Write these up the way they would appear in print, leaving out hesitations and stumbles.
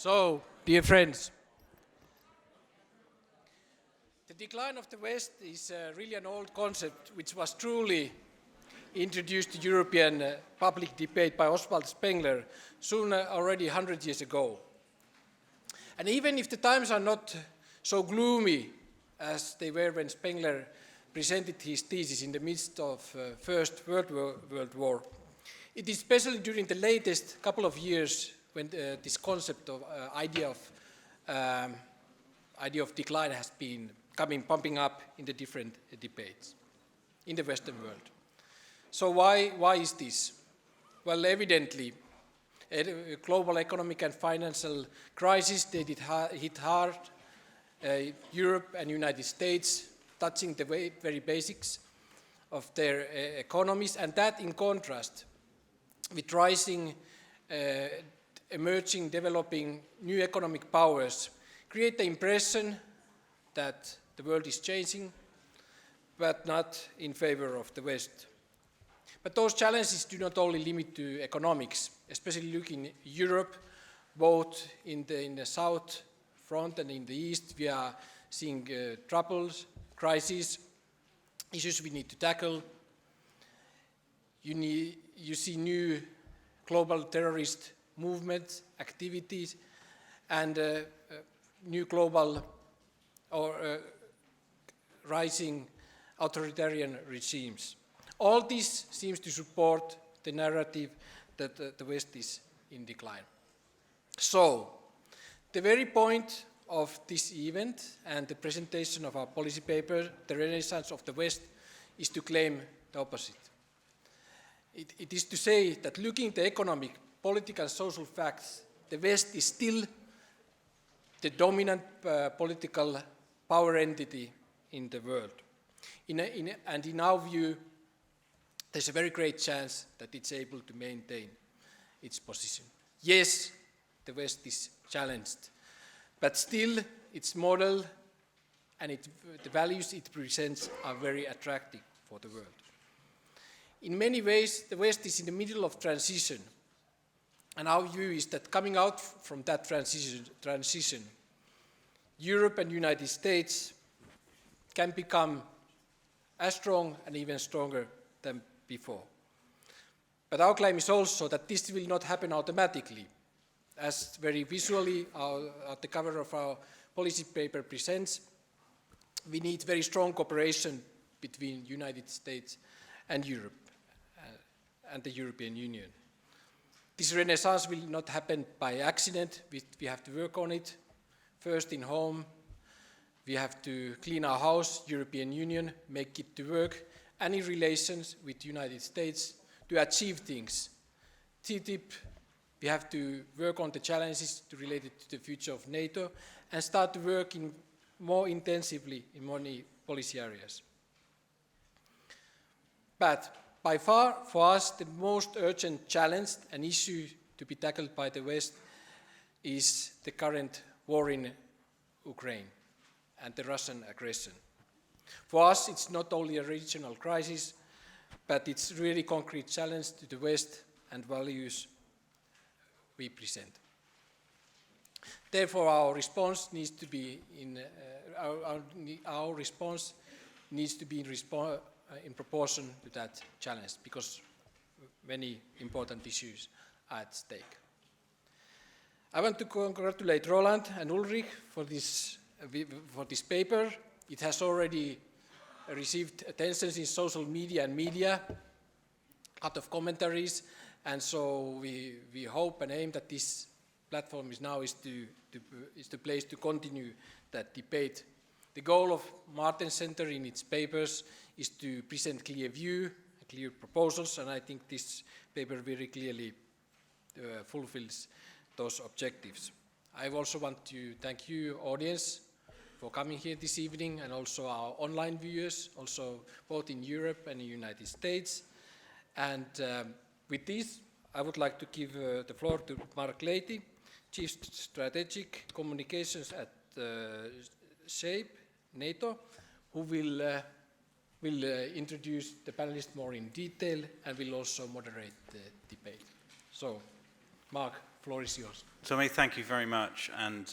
So, dear friends, the decline of the West is really an old concept which was truly introduced to European public debate by Oswald Spengler soon already 100 years ago. And even if the times are not so gloomy as they were when Spengler presented his thesis in the midst of First World War, it is especially during the latest couple of years when this concept of idea of decline has been pumping up in the different debates in the Western world. So why is this? Well, evidently, a global economic and financial crisis, they did hit hard Europe and United States, touching the very basics of their economies, and that in contrast with rising, emerging, developing new economic powers, create the impression that the world is changing, but not in favor of the West. But those challenges do not only limit to economics, especially looking at Europe, both in the south front and in the east, we are seeing troubles, crises, issues we need to tackle. You see new global terrorist movements, activities, and new global or rising authoritarian regimes. All this seems to support the narrative that the West is in decline. So, the very point of this event and the presentation of our policy paper, The Renaissance of the West, is to claim the opposite. It is to say that looking at the economic, political and social facts, the West is still the dominant political power entity in the world. And in our view, there's a very great chance that it's able to maintain its position. Yes, the West is challenged, but still its model and the values it presents are very attractive for the world. In many ways, the West is in the middle of transition, and our view is that coming out from that transition, Europe and the United States can become as strong and even stronger than before. But our claim is also that this will not happen automatically. As very visually the cover of our policy paper presents, we need very strong cooperation between the United States and Europe and the European Union. This renaissance will not happen by accident. We have to work on it. First in home, we have to clean our house, European Union, make it to work, and in relations with the United States to achieve things. TTIP, we have to work on the challenges related to the future of NATO and start to work more intensively in many policy areas. But by far, for us, the most urgent challenge and issue to be tackled by the West is the current war in Ukraine and the Russian aggression. For us, it's not only a regional crisis, but it's really concrete challenge to the West and values we present. Therefore, our response needs to be in proportion to that challenge, because many important issues are at stake. I want to congratulate Roland and Ulrich for this paper. It has already received attention in social media and media, a lot of commentaries, and so we hope and aim that this platform is the place to continue that debate. The goal of Martens Center in its papers is to present clear view, clear proposals, and I think this paper very clearly fulfills those objectives. I also want to thank you, audience, for coming here this evening, and also our online viewers, also both in Europe and the United States. And with this, I would like to give the floor to Mark Leiti, Chief Strategic Communications at SHAPE, NATO, who will introduce the panelists more in detail and will also moderate the debate. So, Mark. floor is yours. Tommy, thank you very much, and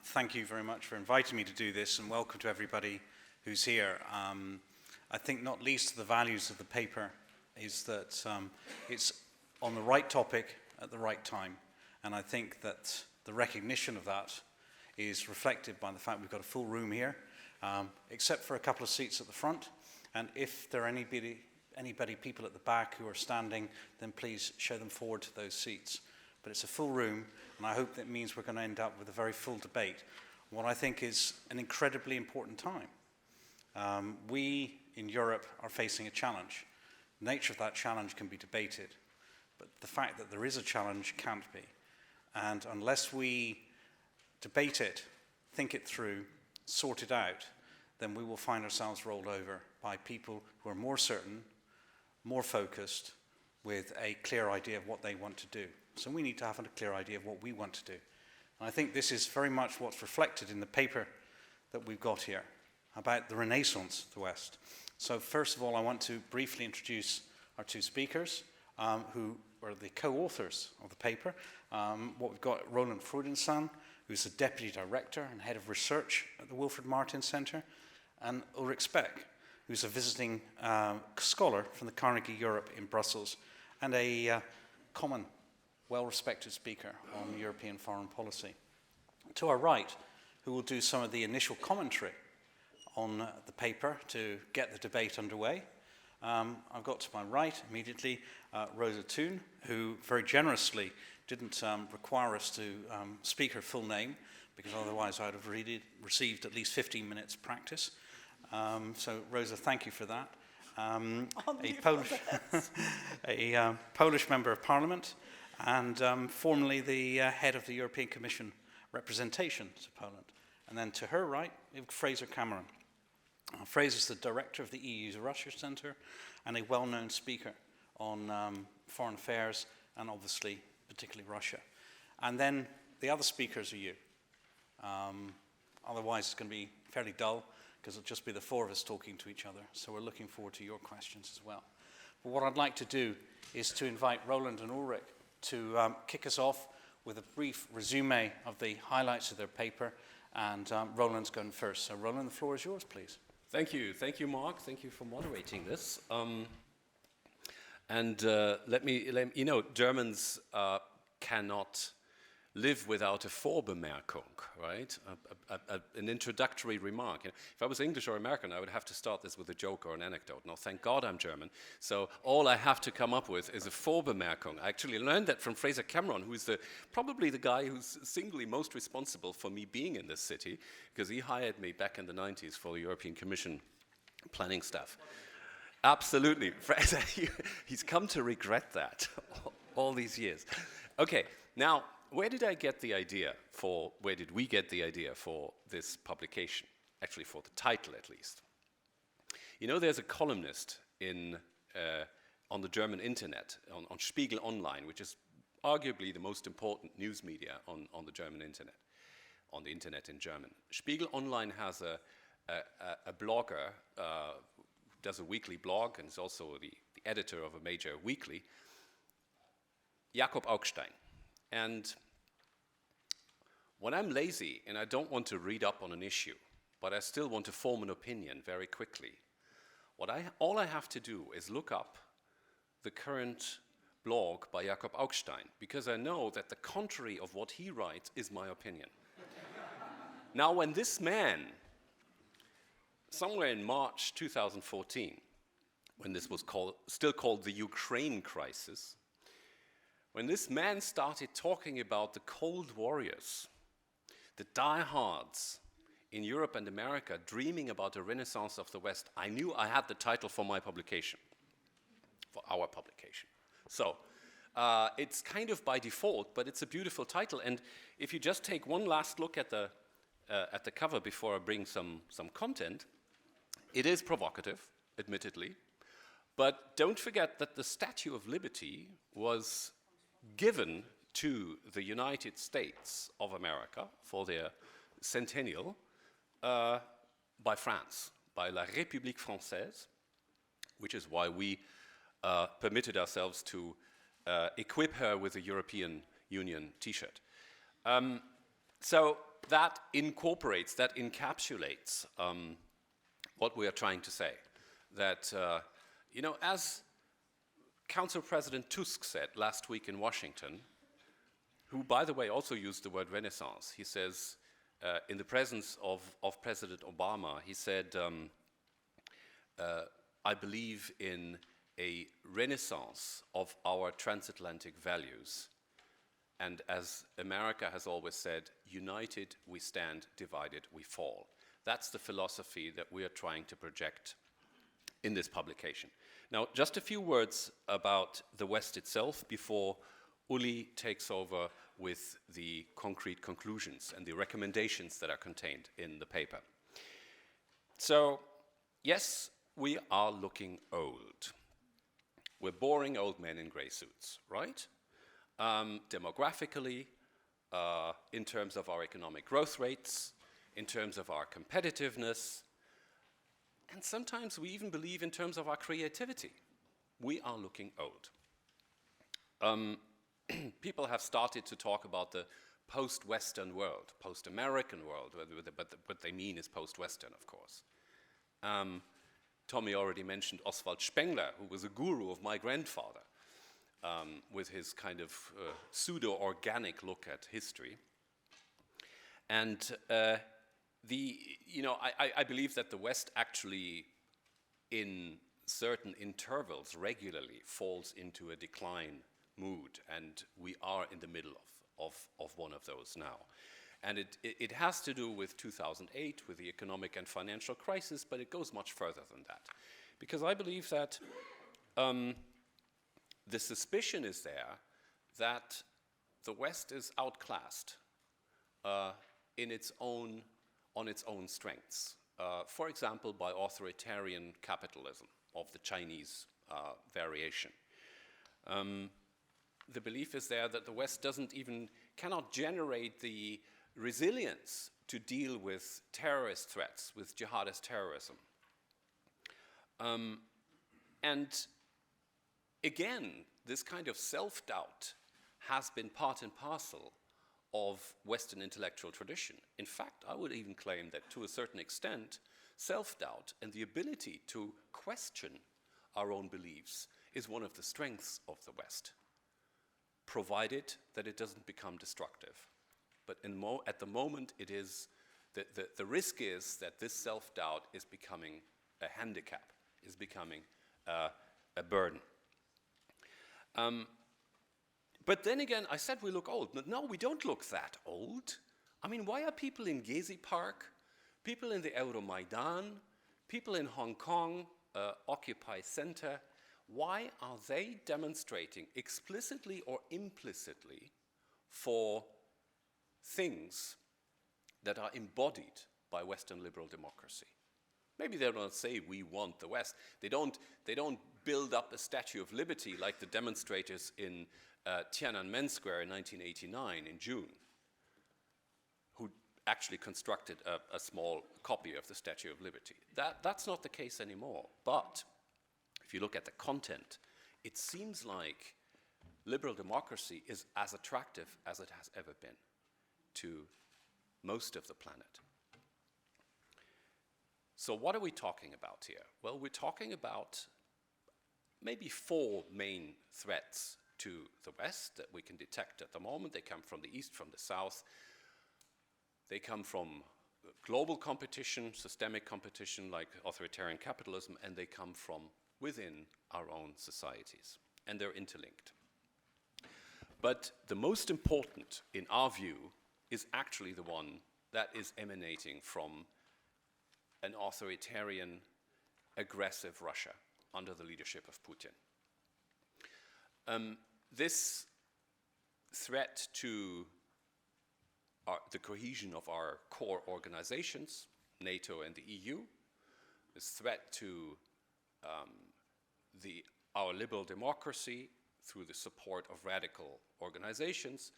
thank you very much for inviting me to do this, and welcome to everybody who's here. I think not least the values of the paper is that it's on the right topic at the right time, and I think that the recognition of that is reflected by the fact we've got a full room here, except for a couple of seats at the front, and if there are people at the back who are standing, then please show them forward to those seats. But it's a full room, and I hope that means we're going to end up with a very full debate, what I think is an incredibly important time. We in Europe are facing a challenge. The nature of that challenge can be debated, but the fact that there is a challenge can't be. And unless we debate it, think it through, sort it out, then we will find ourselves rolled over by people who are more certain, more focused, with a clear idea of what they want to do. So we need to have a clear idea of what we want to do. And I think this is very much what's reflected in the paper that we've got here about the Renaissance of the West. So first of all, I want to briefly introduce our two speakers who are the co-authors of the paper. What we've got, Roland Freudensan, who's the Deputy Director and Head of Research at the Wilfried Martens Center, and Ulrich Speck, who's a visiting scholar from the Carnegie Europe in Brussels, and a common, well-respected speaker on European foreign policy. To our right, who will do some of the initial commentary on the paper to get the debate underway. I've got to my right immediately Rosa Thun, who very generously didn't require us to speak her full name, because otherwise I'd have received at least 15 minutes practice. So Rosa, thank you for that. A Polish member of Parliament, and formerly the head of the European Commission representation to Poland. And then to her right, we have Fraser Cameron. Fraser's the director of the EU's Russia Centre and a well-known speaker on foreign affairs and obviously particularly Russia. And then the other speakers are you. Otherwise it's going to be fairly dull because it'll just be the four of us talking to each other. So we're looking forward to your questions as well. But what I'd like to do is to invite Roland and Ulrich to kick us off with a brief resume of the highlights of their paper. And Roland's going first. So Roland, the floor is yours, please. Thank you, Mark. Thank you for moderating this. Let me, you know, Germans cannot live without a Vorbemerkung, right? An introductory remark. If I was English or American, I would have to start this with a joke or an anecdote. Now, thank God I'm German. So all I have to come up with is a Vorbemerkung. I actually learned that from Fraser Cameron, who's probably the guy who's singly most responsible for me being in this city, because he hired me back in the 90s for the European Commission planning staff. Absolutely. Fraser, he's come to regret that all these years. Okay, now, where did we get the idea for this publication? Actually, for the title, at least. You know, there's a columnist on the German internet, on Spiegel Online, which is arguably the most important news media on the German internet, on the internet in German. Spiegel Online has a blogger, does a weekly blog, and is also the editor of a major weekly, Jakob Augstein. And when I'm lazy and I don't want to read up on an issue, but I still want to form an opinion very quickly, all I have to do is look up the current blog by Jakob Augstein, because I know that the contrary of what he writes is my opinion. Now, when this man, somewhere in March 2014, when this was still called the Ukraine crisis, when this man started talking about the cold warriors, the diehards in Europe and America dreaming about a renaissance of the West, I knew I had the title for my publication, for our publication. So it's kind of by default, but it's a beautiful title. And if you just take one last look at the cover before I bring some content, it is provocative, admittedly. But don't forget that the Statue of Liberty was given to the United States of America for their centennial by France, by La République Française, which is why we permitted ourselves to equip her with a European Union t-shirt. So that incorporates, that encapsulates what we are trying to say. That, as Council President Tusk said last week in Washington, who, by the way, also used the word Renaissance. He says, in the presence of President Obama, he said, I believe in a renaissance of our transatlantic values. And as America has always said, united we stand, divided we fall. That's the philosophy that we are trying to project in this publication. Now, just a few words about the West itself before Uli takes over with the concrete conclusions and the recommendations that are contained in the paper. So, yes, we are looking old. We're boring old men in gray suits, right? Demographically, in terms of our economic growth rates, in terms of our competitiveness, and sometimes we even believe in terms of our creativity. We are looking old. People have started to talk about the post-Western world, post-American world, but what they mean is post-Western, of course. Tommy already mentioned Oswald Spengler, who was a guru of my grandfather, with his kind of pseudo-organic look at history. And I believe that the West actually, in certain intervals, regularly falls into a decline mood, and we are in the middle of one of those now. And it has to do with 2008, with the economic and financial crisis, but it goes much further than that. Because I believe that the suspicion is there that the West is outclassed on its own strengths. For example, by authoritarian capitalism of the Chinese variation. The belief is there that the West cannot generate the resilience to deal with terrorist threats, with jihadist terrorism. And again, this kind of self-doubt has been part and parcel of Western intellectual tradition. In fact, I would even claim that to a certain extent, self-doubt and the ability to question our own beliefs is one of the strengths of the West, provided that it doesn't become destructive. But at the moment, it is the risk is that this self-doubt is becoming a handicap, is becoming a burden. But then again, I said we look old. No, we don't look that old. I mean, why are people in Gezi Park, people in the Euromaidan, people in Hong Kong, Occupy Center, why are they demonstrating explicitly or implicitly for things that are embodied by Western liberal democracy? Maybe they don't say we want the West. They don't build up a Statue of Liberty like the demonstrators in Tiananmen Square in 1989 in June, who actually constructed a small copy of the Statue of Liberty. That's not the case anymore. But if you look at the content, it seems like liberal democracy is as attractive as it has ever been to most of the planet. So what are we talking about here? Well, we're talking about maybe 4 main threats to the West that we can detect at the moment. They come from the East, from the South. They come from global competition, systemic competition like authoritarian capitalism, and they come from within our own societies, and they're interlinked. But the most important, in our view, is actually the one that is emanating from an authoritarian, aggressive Russia under the leadership of Putin. This threat to the cohesion of our core organizations, NATO and the EU, this threat to our liberal democracy through the support of radical organizations,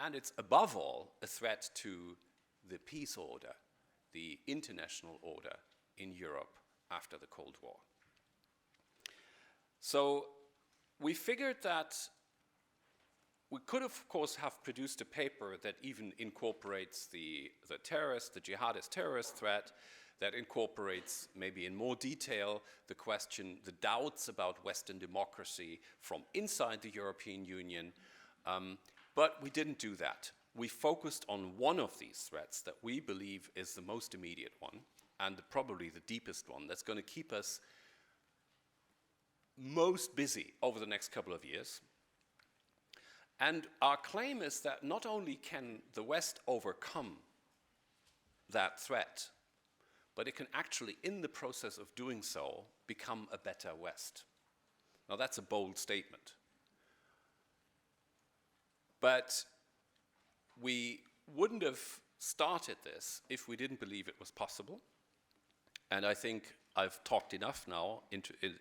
and it's above all a threat to the peace order, the international order in Europe after the Cold War. So we figured that we could, of course, have produced a paper that even incorporates the jihadist terrorist threat, that incorporates maybe in more detail the doubts about Western democracy from inside the European Union. But we didn't do that. We focused on one of these threats that we believe is the most immediate one and probably the deepest one that's going to keep us most busy over the next couple of years. And our claim is that not only can the West overcome that threat, but it can actually, in the process of doing so, become a better West. Now that's a bold statement. But we wouldn't have started this if we didn't believe it was possible. And I think I've talked enough now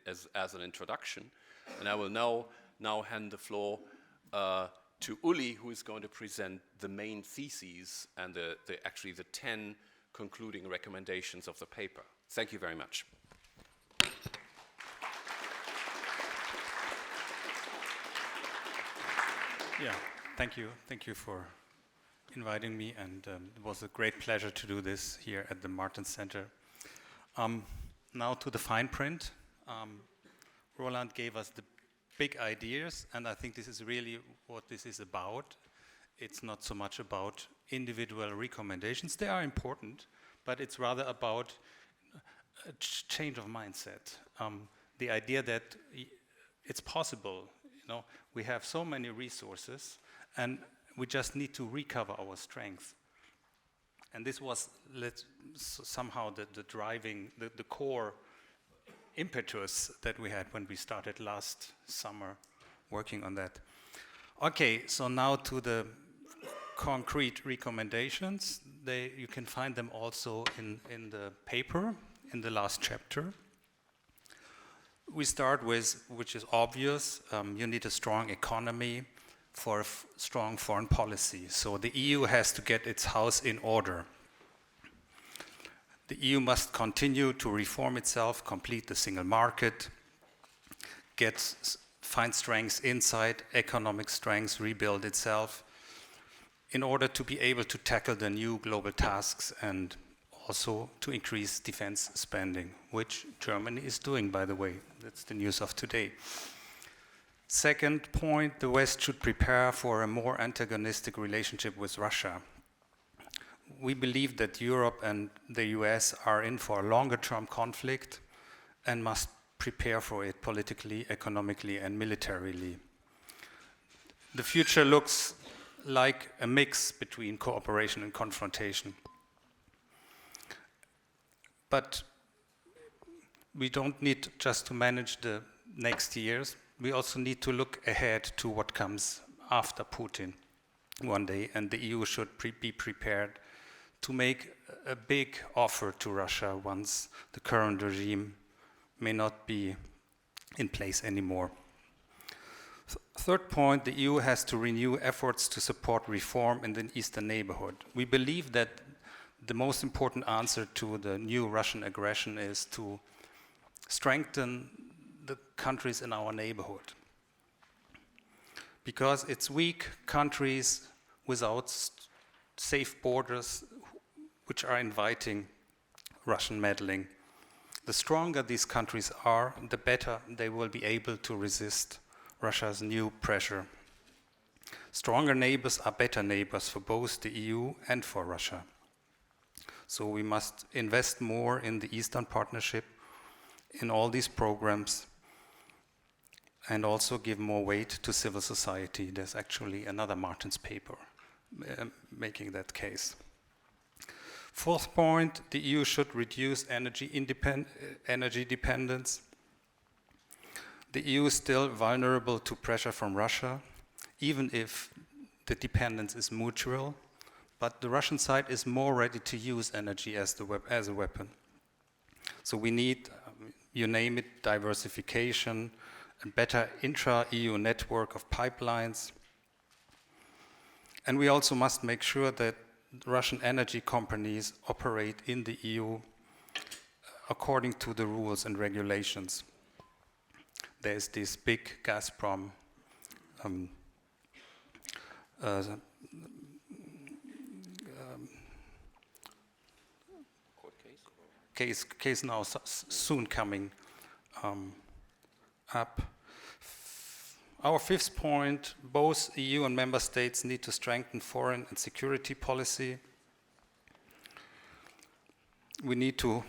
as an introduction, and I will now hand the floor to Uli, who is going to present the main theses and actually the 10 concluding recommendations of the paper. Thank you very much. Yeah, thank you. Thank you for inviting me, and it was a great pleasure to do this here at the Martens Center. Now to the fine print. Roland gave us the big ideas, and I think this is really what this is about. It's not so much about individual recommendations. They are important, but it's rather about a change of mindset. The idea that it's possible. We have so many resources, and we just need to recover our strength. And this was somehow the driving, the core impetus that we had when we started last summer working on that. Okay, so now to the concrete recommendations. You can find them also in the paper, in the last chapter. We start with, which is obvious, you need a strong economy for a strong foreign policy. So the EU has to get its house in order. The EU must continue to reform itself, complete the single market, find strengths inside, economic strengths, rebuild itself, in order to be able to tackle the new global tasks and also to increase defense spending, which Germany is doing, by the way. That's the news of today. Second point, the West should prepare for a more antagonistic relationship with Russia. We believe that Europe and the US are in for a longer-term conflict and must prepare for it politically, economically, and militarily. The future looks like a mix between cooperation and confrontation. But we don't need just to manage the next years. We also need to look ahead to what comes after Putin one day, and the EU should be prepared to make a big offer to Russia once the current regime may not be in place anymore. Third point, the EU has to renew efforts to support reform in the eastern neighborhood. We believe that the most important answer to the new Russian aggression is to strengthen the countries in our neighborhood. Because it's weak countries without safe borders which are inviting Russian meddling. The stronger these countries are, the better they will be able to resist Russia's new pressure. Stronger neighbors are better neighbors for both the EU and for Russia. So we must invest more in the Eastern Partnership, in all these programs, and also give more weight to civil society. There's actually another Martens paper making that case. Fourth point, the EU should reduce energy dependence. The EU is still vulnerable to pressure from Russia, even if the dependence is mutual, but the Russian side is more ready to use energy as a weapon. So we need, you name it, diversification, a better intra-EU network of pipelines. And we also must make sure that Russian energy companies operate in the EU according to the rules and regulations. There's this big Gazprom uh, case now soon coming up. Our fifth point, both EU and member states need to strengthen foreign and security policy. We need to,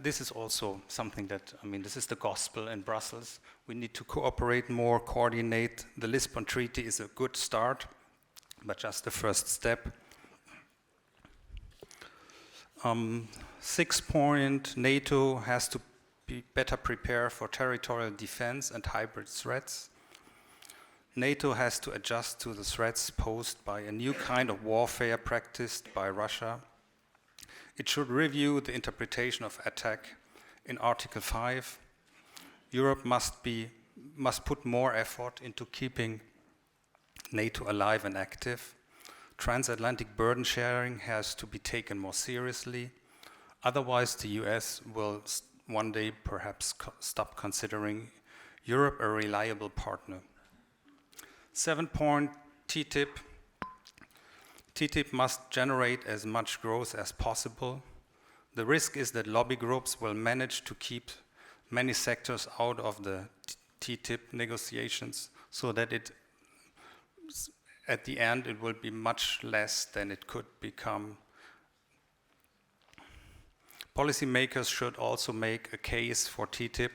this is also something that, this is the gospel in Brussels. We need to cooperate more, coordinate. The Lisbon Treaty is a good start, but just the first step. Sixth point, NATO has to be better prepared for territorial defense and hybrid threats. NATO has to adjust to the threats posed by a new kind of warfare practiced by Russia. It should review the interpretation of attack in Article 5. Europe must put more effort into keeping NATO alive and active. Transatlantic burden sharing has to be taken more seriously. Otherwise, the US will one day perhaps stop considering Europe a reliable partner. 7 point, TTIP. TTIP must generate as much growth as possible. The risk is that lobby groups will manage to keep many sectors out of the TTIP negotiations so that at the end it will be much less than it could become. Policymakers should also make a case for TTIP,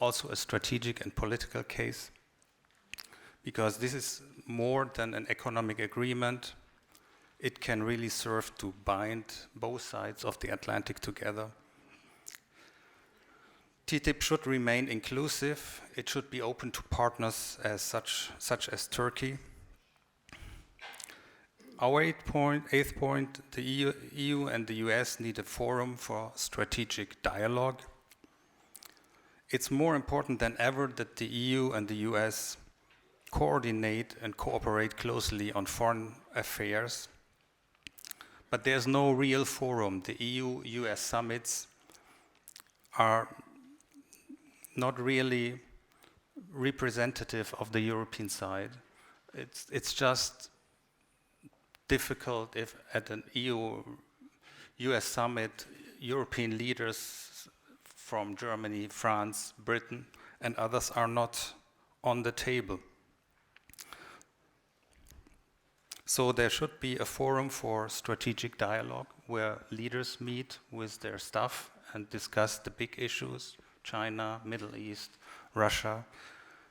also a strategic and political case, because this is more than an economic agreement. It can really serve to bind both sides of the Atlantic together. TTIP should remain inclusive. It should be open to partners as such as Turkey. Our eighth point, the EU and the US need a forum for strategic dialogue. It's more important than ever that the EU and the US coordinate and cooperate closely on foreign affairs. But there's no real forum. The EU-US summits are not really representative of the European side. It's just difficult if at an EU-US summit, European leaders from Germany, France, Britain, and others are not on the table. So there should be a forum for strategic dialogue where leaders meet with their staff and discuss the big issues, China, Middle East, Russia.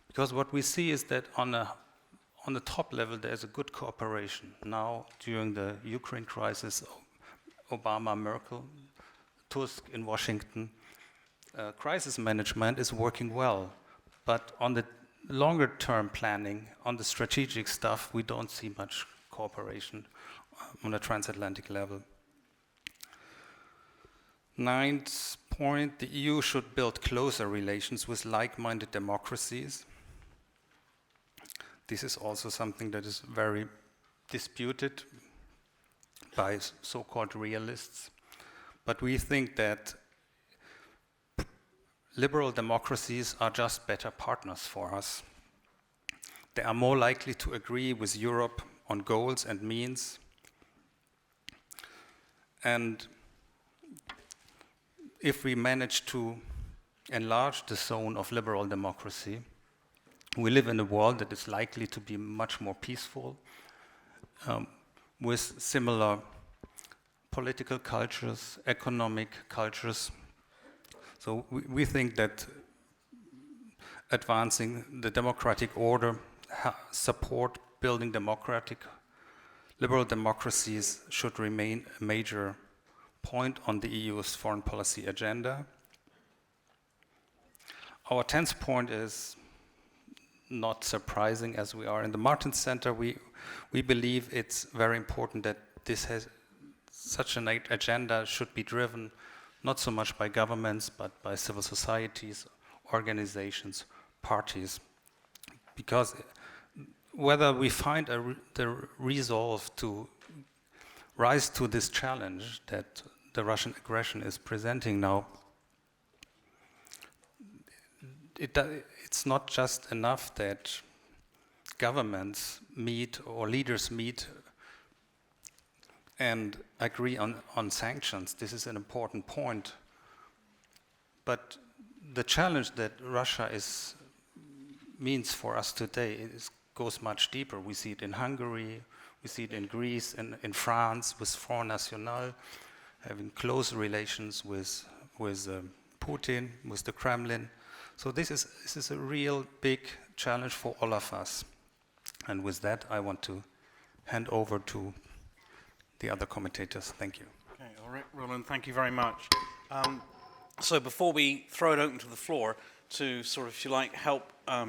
Because what we see is that on the top level, there's a good cooperation. Now, during the Ukraine crisis, Obama, Merkel, Tusk in Washington, crisis management is working well. But on the longer term planning, on the strategic stuff, we don't see much cooperation on a transatlantic level. Ninth point, the EU should build closer relations with like-minded democracies. This is also something that is very disputed by so-called realists. But we think that liberal democracies are just better partners for us. They are more likely to agree with Europe on goals and means. And if we manage to enlarge the zone of liberal democracy, we live in a world that is likely to be much more peaceful, with similar political cultures, economic cultures. So we think that advancing the democratic order, support building democratic, liberal democracies should remain a major point on the EU's foreign policy agenda. Our 10th point is not surprising, as we are in the Martens Center. We believe it's very important that such an agenda should be driven not so much by governments, but by civil societies, organizations, parties. Because whether we find the resolve to rise to this challenge that the Russian aggression is presenting now, it's not just enough that governments meet or leaders meet and agree on sanctions. This is an important point. But the challenge that Russia means for us today goes much deeper. We see it in Hungary, we see it in Greece, and in France with Front National, having close relations with Putin, with the Kremlin. So this is a real big challenge for all of us. And with that, I want to hand over to the other commentators. Thank you. Okay, all right, Roland, thank you very much. So before we throw it open to the floor to sort of, if you like, help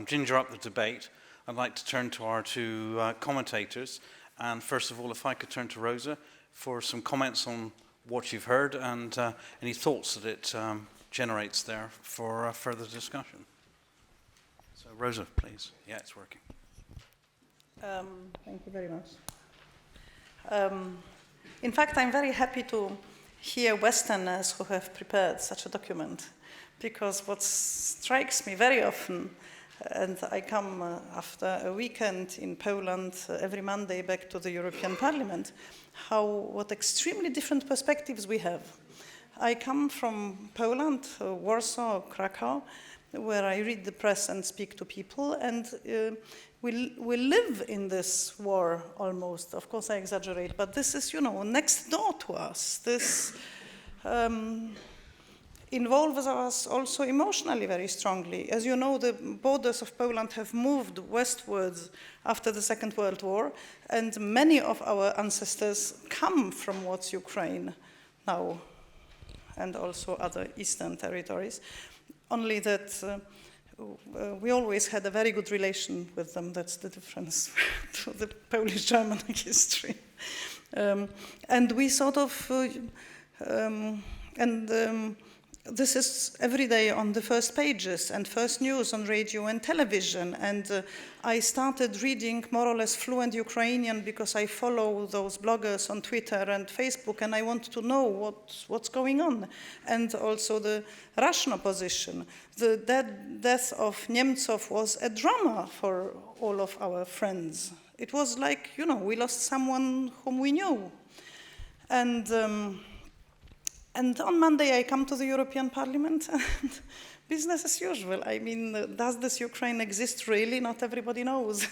ginger up the debate, I'd like to turn to our two commentators. And first of all, if I could turn to Rosa for some comments on what you've heard and any thoughts that it generates there for further discussion. So Rosa, please. Yeah, it's working. Thank you very much. In fact, I'm very happy to hear Westerners who have prepared such a document, because what strikes me very often, and I come after a weekend in Poland every Monday back to the European Parliament, what extremely different perspectives we have. I come from Poland, Warsaw, Krakow, where I read the press and speak to people, and we live in this war almost. Of course, I exaggerate, but this is, next door to us. This involves us also emotionally very strongly. As you know, the borders of Poland have moved westwards after the Second World War, and many of our ancestors come from what's Ukraine now, and also other eastern territories. Only that we always had a very good relation with them. That's the difference to the Polish-German history. And we sort of, this is every day on the first pages and first news on radio and television. And I started reading more or less fluent Ukrainian because I follow those bloggers on Twitter and Facebook, and I want to know what's going on. And also the Russian opposition. The death of Nemtsov was a drama for all of our friends. It was like, we lost someone whom we knew. And on Monday, I come to the European Parliament, and business as usual. I mean, does this Ukraine exist really? Not everybody knows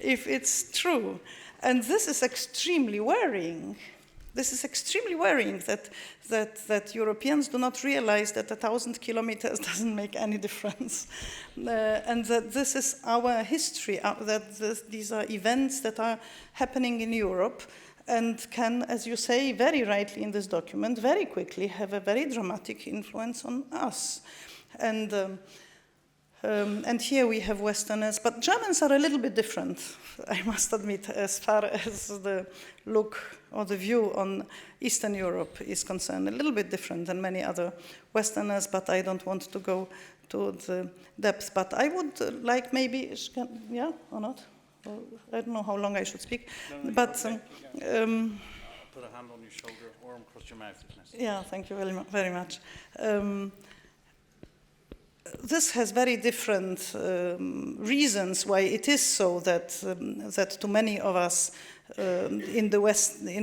if it's true. And this is extremely worrying. This is extremely worrying that Europeans do not realize that 1,000 kilometers doesn't make any difference. And that this is our history, these are events that are happening in Europe, and can, as you say very rightly in this document, very quickly have a very dramatic influence on us. And here we have Westerners, but Germans are a little bit different, I must admit, as far as the look or the view on Eastern Europe is concerned. A little bit different than many other Westerners, but I don't want to go to the depth. But I would like maybe, yeah, or not? I don't know how long I should speak, but put a hand on your shoulder or across your mouth if necessary. Yeah, thank you very much. This has very different reasons why it is so that to many of us in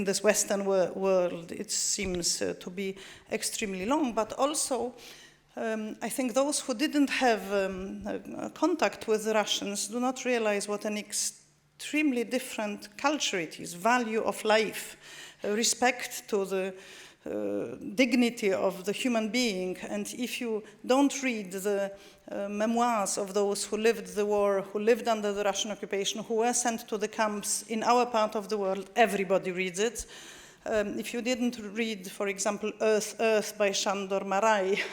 this Western world, it seems to be extremely long, but also. I think those who didn't have contact with the Russians do not realize what an extremely different culture it is, value of life, respect to the dignity of the human being. And if you don't read the memoirs of those who lived the war, who lived under the Russian occupation, who were sent to the camps in our part of the world, everybody reads it. If you didn't read, for example, Earth, Earth by Sandor Marai,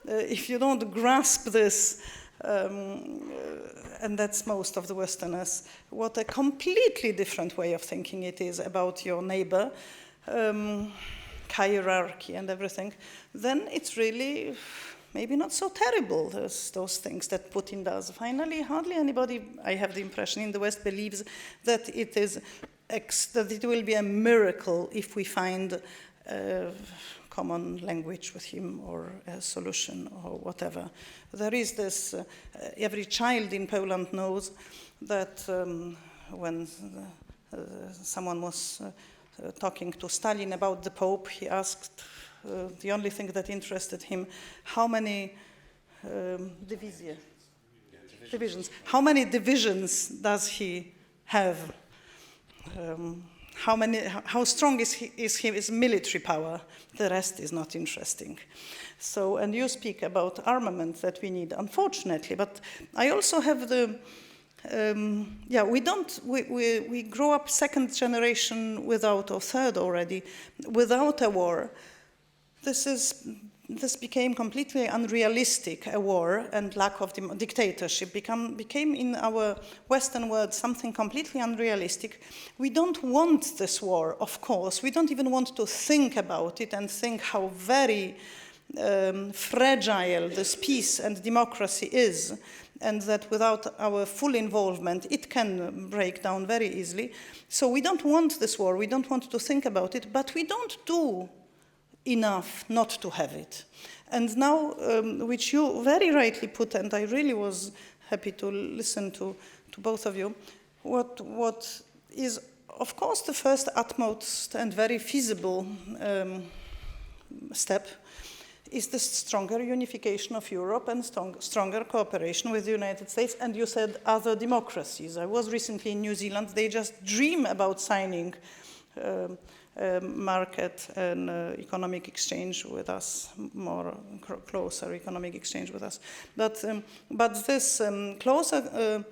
if you don't grasp this, and that's most of the Westerners, what a completely different way of thinking it is about your neighbor, hierarchy and everything, then it's really maybe not so terrible, those things that Putin does. Finally, hardly anybody, I have the impression, in the West believes that that it will be a miracle if we find common language with him or a solution or whatever. There is this, every child in Poland knows that when someone was talking to Stalin about the Pope, he asked, the only thing that interested him, how many divisions. How many divisions does he have? How strong is his military power? The rest is not interesting. So, and you speak about armament that we need, unfortunately, but I also have the, we grow up second generation without, or third already, without a war. This became completely unrealistic, a war and lack of dictatorship became in our Western world something completely unrealistic. We don't want this war, of course. We don't even want to think about it and think how very fragile this peace and democracy is, and that without our full involvement, it can break down very easily. So we don't want this war. We don't want to think about it, but we don't do enough not to have it. And now, which you very rightly put, and I really was happy to listen to both of you, what is, of course, the first utmost and very feasible step is the stronger unification of Europe and stronger cooperation with the United States, and you said other democracies. I was recently in New Zealand. They just dream about signing market and economic exchange with us, more closer economic exchange with us. But this closer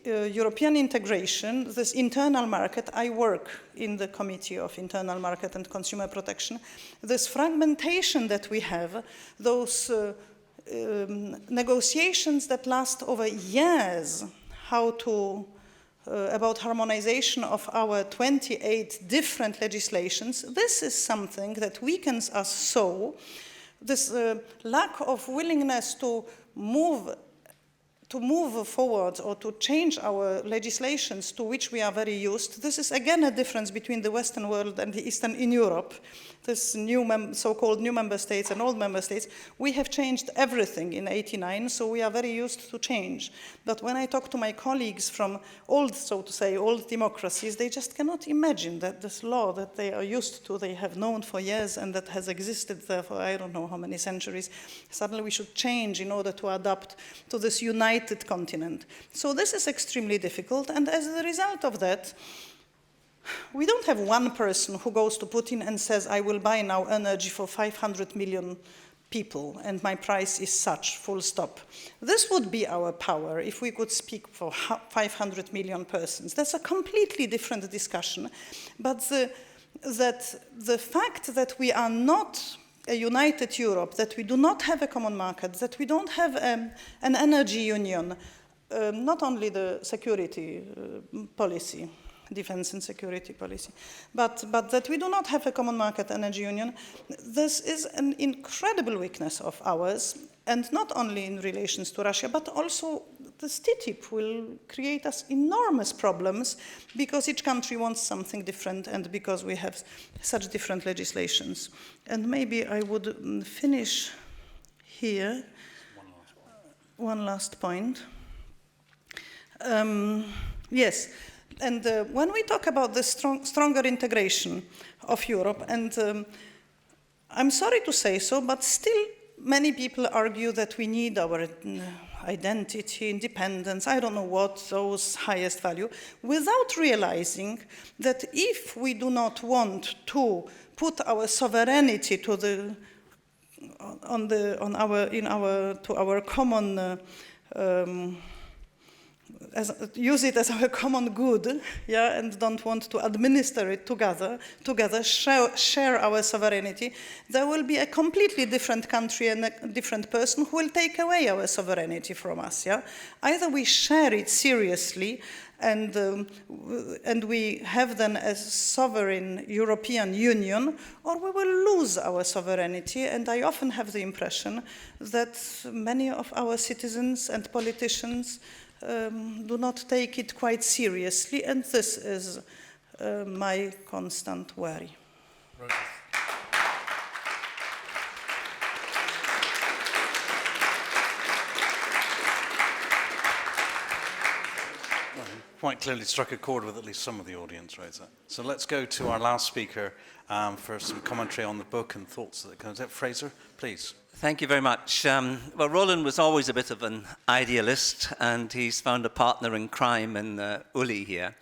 European integration, this internal market, I work in the Committee of Internal Market and Consumer Protection. This fragmentation that we have, those negotiations that last over years, how to about harmonization of our 28 different legislations, this is something that weakens us so. This lack of willingness to move forward or to change our legislations to which we are very used, this is again a difference between the Western world and the Eastern in Europe. This new so-called new member states and old member states, we have changed everything in '89, so we are very used to change. But when I talk to my colleagues from old, so to say, old democracies, they just cannot imagine that this law that they are used to, they have known for years and that has existed there for I don't know how many centuries, suddenly we should change in order to adapt to this united continent. So this is extremely difficult, and as a result of that, we don't have one person who goes to Putin and says, I will buy now energy for 500 million people, and my price is such, full stop. This would be our power if we could speak for 500 million persons. That's a completely different discussion. But the fact that we are not a united Europe, that we do not have a common market, that we don't have an energy union, not only the security policy, defense and security policy, but that we do not have a common market energy union, this is an incredible weakness of ours, and not only in relations to Russia, but also this TTIP will create us enormous problems because each country wants something different and because we have such different legislations. And maybe I would finish here. One last point. Yes. And when we talk about the stronger integration of Europe, and I'm sorry to say so, but still many people argue that we need our identity, independence, I don't know what, those highest value, without realizing that if we do not want to put our sovereignty to our common use it as our common good, yeah, and don't want to administer it together, share our sovereignty, there will be a completely different country and a different person who will take away our sovereignty from us, yeah? Either we share it seriously and we have then a sovereign European Union, or we will lose our sovereignty, and I often have the impression that many of our citizens and politicians do not take it quite seriously, and this is my constant worry. quite clearly struck a chord with at least some of the audience, Rosa. So let's go to our last speaker for some commentary on the book and thoughts that comes out. Fraser, please. Thank you very much. Well, Roland was always a bit of an idealist, and he's found a partner in crime in Uli here.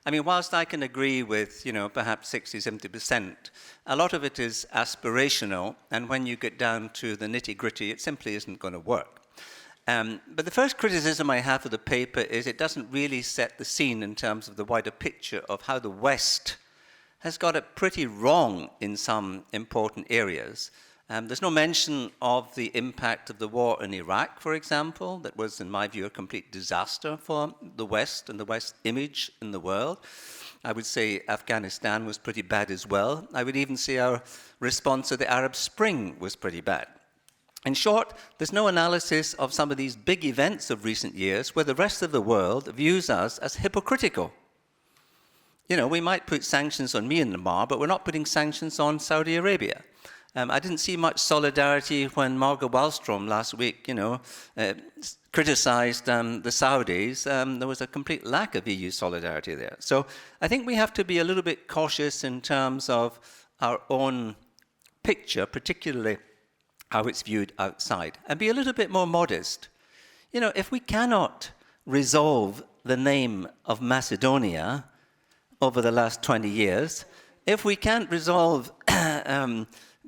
I mean, whilst I can agree with, perhaps 60, 70%, a lot of it is aspirational, and when you get down to the nitty-gritty, it simply isn't going to work. But the first criticism I have of the paper is it doesn't really set the scene in terms of the wider picture of how the West has got it pretty wrong in some important areas. There's no mention of the impact of the war in Iraq, for example, that was, in my view, a complete disaster for the West and the West image in the world. I would say Afghanistan was pretty bad as well. I would even say our response to the Arab Spring was pretty bad. In short, there's no analysis of some of these big events of recent years where the rest of the world views us as hypocritical. We might put sanctions on Myanmar, but we're not putting sanctions on Saudi Arabia. I didn't see much solidarity when Margot Wallström last week, criticized the Saudis. There was a complete lack of EU solidarity there. So I think we have to be a little bit cautious in terms of our own picture, particularly how it's viewed outside, and be a little bit more modest. If we cannot resolve the name of Macedonia over the last 20 years, if we can't resolve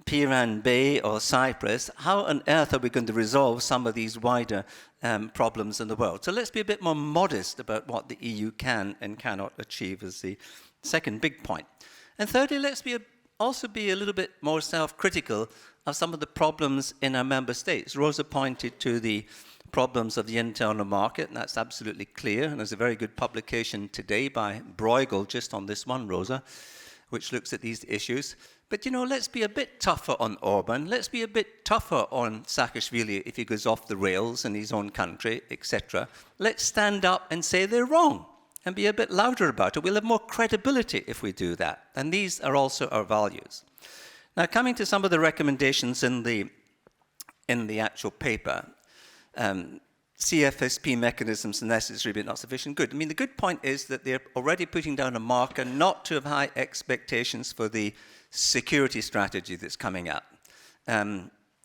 Piran Bay or Cyprus, how on earth are we going to resolve some of these wider problems in the world? So let's be a bit more modest about what the EU can and cannot achieve as the second big point. And thirdly, let's also be a little bit more self-critical of some of the problems in our member states. Rosa pointed to the problems of the internal market, and that's absolutely clear. And there's a very good publication today by Bruegel just on this one, Rosa, which looks at these issues. But, let's be a bit tougher on Orban. Let's be a bit tougher on Saakashvili if he goes off the rails in his own country, etc. Let's stand up and say they're wrong and be a bit louder about it. We'll have more credibility if we do that. And these are also our values. Now, coming to some of the recommendations in the actual paper, CFSP mechanisms are necessary but not sufficient. Good. I mean, the good point is that they're already putting down a marker not to have high expectations for the security strategy that's coming up.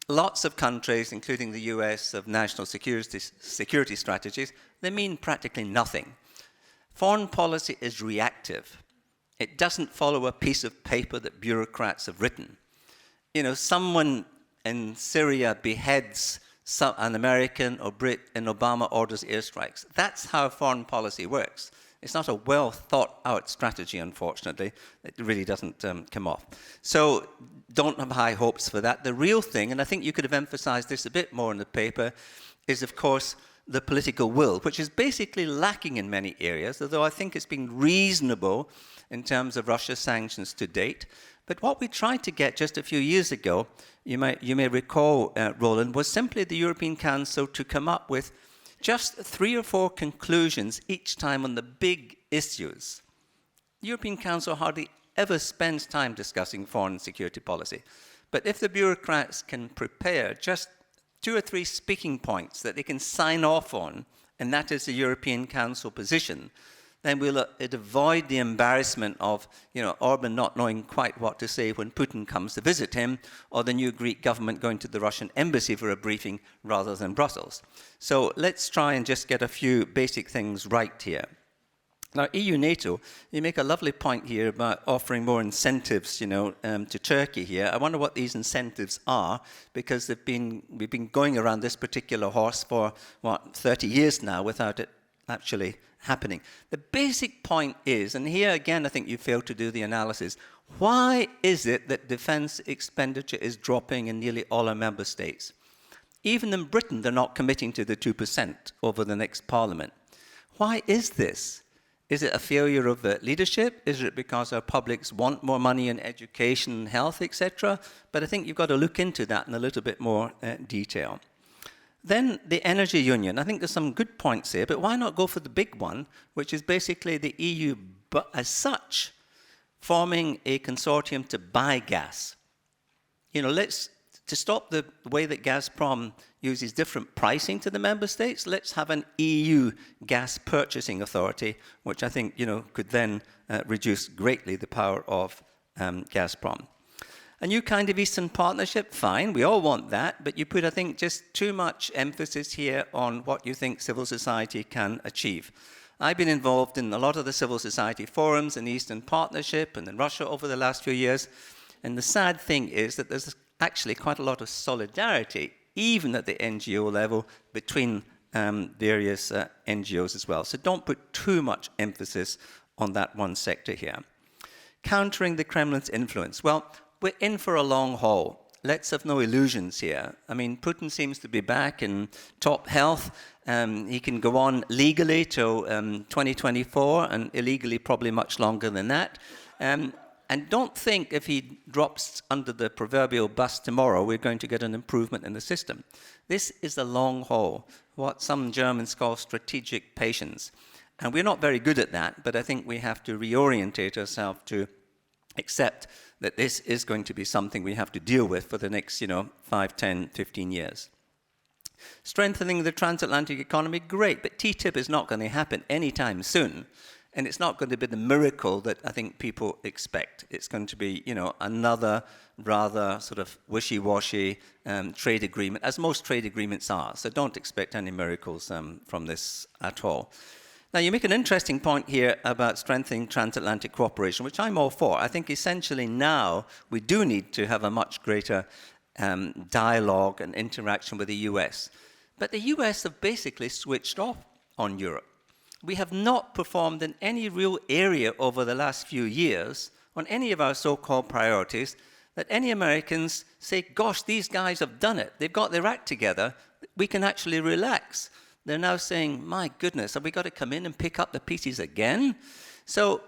Lots of countries, including the US, have national security strategies. They mean practically nothing. Foreign policy is reactive. It doesn't follow a piece of paper that bureaucrats have written. Someone in Syria beheads an American or Brit and Obama orders airstrikes. That's how foreign policy works. It's not a well-thought-out strategy, unfortunately. It really doesn't come off. So don't have high hopes for that. The real thing, and I think you could have emphasized this a bit more in the paper, is, of course, the political will, which is basically lacking in many areas, although I think it's been reasonable in terms of Russia sanctions to date. But what we tried to get just a few years ago, you may recall, Roland, was simply the European Council to come up with just 3 or 4 conclusions each time on the big issues. The European Council hardly ever spends time discussing foreign security policy. But if the bureaucrats can prepare just 2 or 3 speaking points that they can sign off on, and that is the European Council position, then we'll avoid the embarrassment of Orban not knowing quite what to say when Putin comes to visit him, or the new Greek government going to the Russian embassy for a briefing rather than Brussels. So let's try and just get a few basic things right here. Now, EU-NATO, you make a lovely point here about offering more incentives, to Turkey here. I wonder what these incentives are, because we've been going around this particular horse for, 30 years now without it actually happening. The basic point is, and here again I think you failed to do the analysis, why is it that defense expenditure is dropping in nearly all our member states? Even in Britain, they're not committing to the 2% over the next parliament. Why is this? Is it a failure of leadership? Is it because our publics want more money in education and health, etc.? But I think you've got to look into that in a little bit more detail. Then the energy union. I think there's some good points here, but why not go for the big one, which is basically the EU as such forming a consortium to buy gas. Let's to stop the way that Gazprom uses different pricing to the member states, let's have an EU gas purchasing authority, which I think, could then reduce greatly the power of Gazprom. A new kind of Eastern Partnership, fine, we all want that, but you put, I think, just too much emphasis here on what you think civil society can achieve. I've been involved in a lot of the civil society forums in the Eastern Partnership and in Russia over the last few years, and the sad thing is that there's actually quite a lot of solidarity, even at the NGO level, between various NGOs as well. So don't put too much emphasis on that one sector here. Countering the Kremlin's influence. Well, we're in for a long haul. Let's have no illusions here. I mean, Putin seems to be back in top health. He can go on legally till 2024 and illegally probably much longer than that. And don't think if he drops under the proverbial bus tomorrow, we're going to get an improvement in the system. This is a long haul, what some Germans call strategic patience. And we're not very good at that, but I think we have to reorientate ourselves to accept that this is going to be something we have to deal with for the next, 5, 10, 15 years. Strengthening the transatlantic economy, great, but TTIP is not going to happen anytime soon. And it's not going to be the miracle that I think people expect. It's going to be, another rather sort of wishy-washy trade agreement, as most trade agreements are. So don't expect any miracles from this at all. Now, you make an interesting point here about strengthening transatlantic cooperation, which I'm all for. I think essentially now we do need to have a much greater dialogue and interaction with the US. But the US have basically switched off on Europe. We have not performed in any real area over the last few years on any of our so-called priorities that any Americans say, gosh, these guys have done it. They've got their act together. We can actually relax. They're now saying, my goodness, have we got to come in and pick up the pieces again? So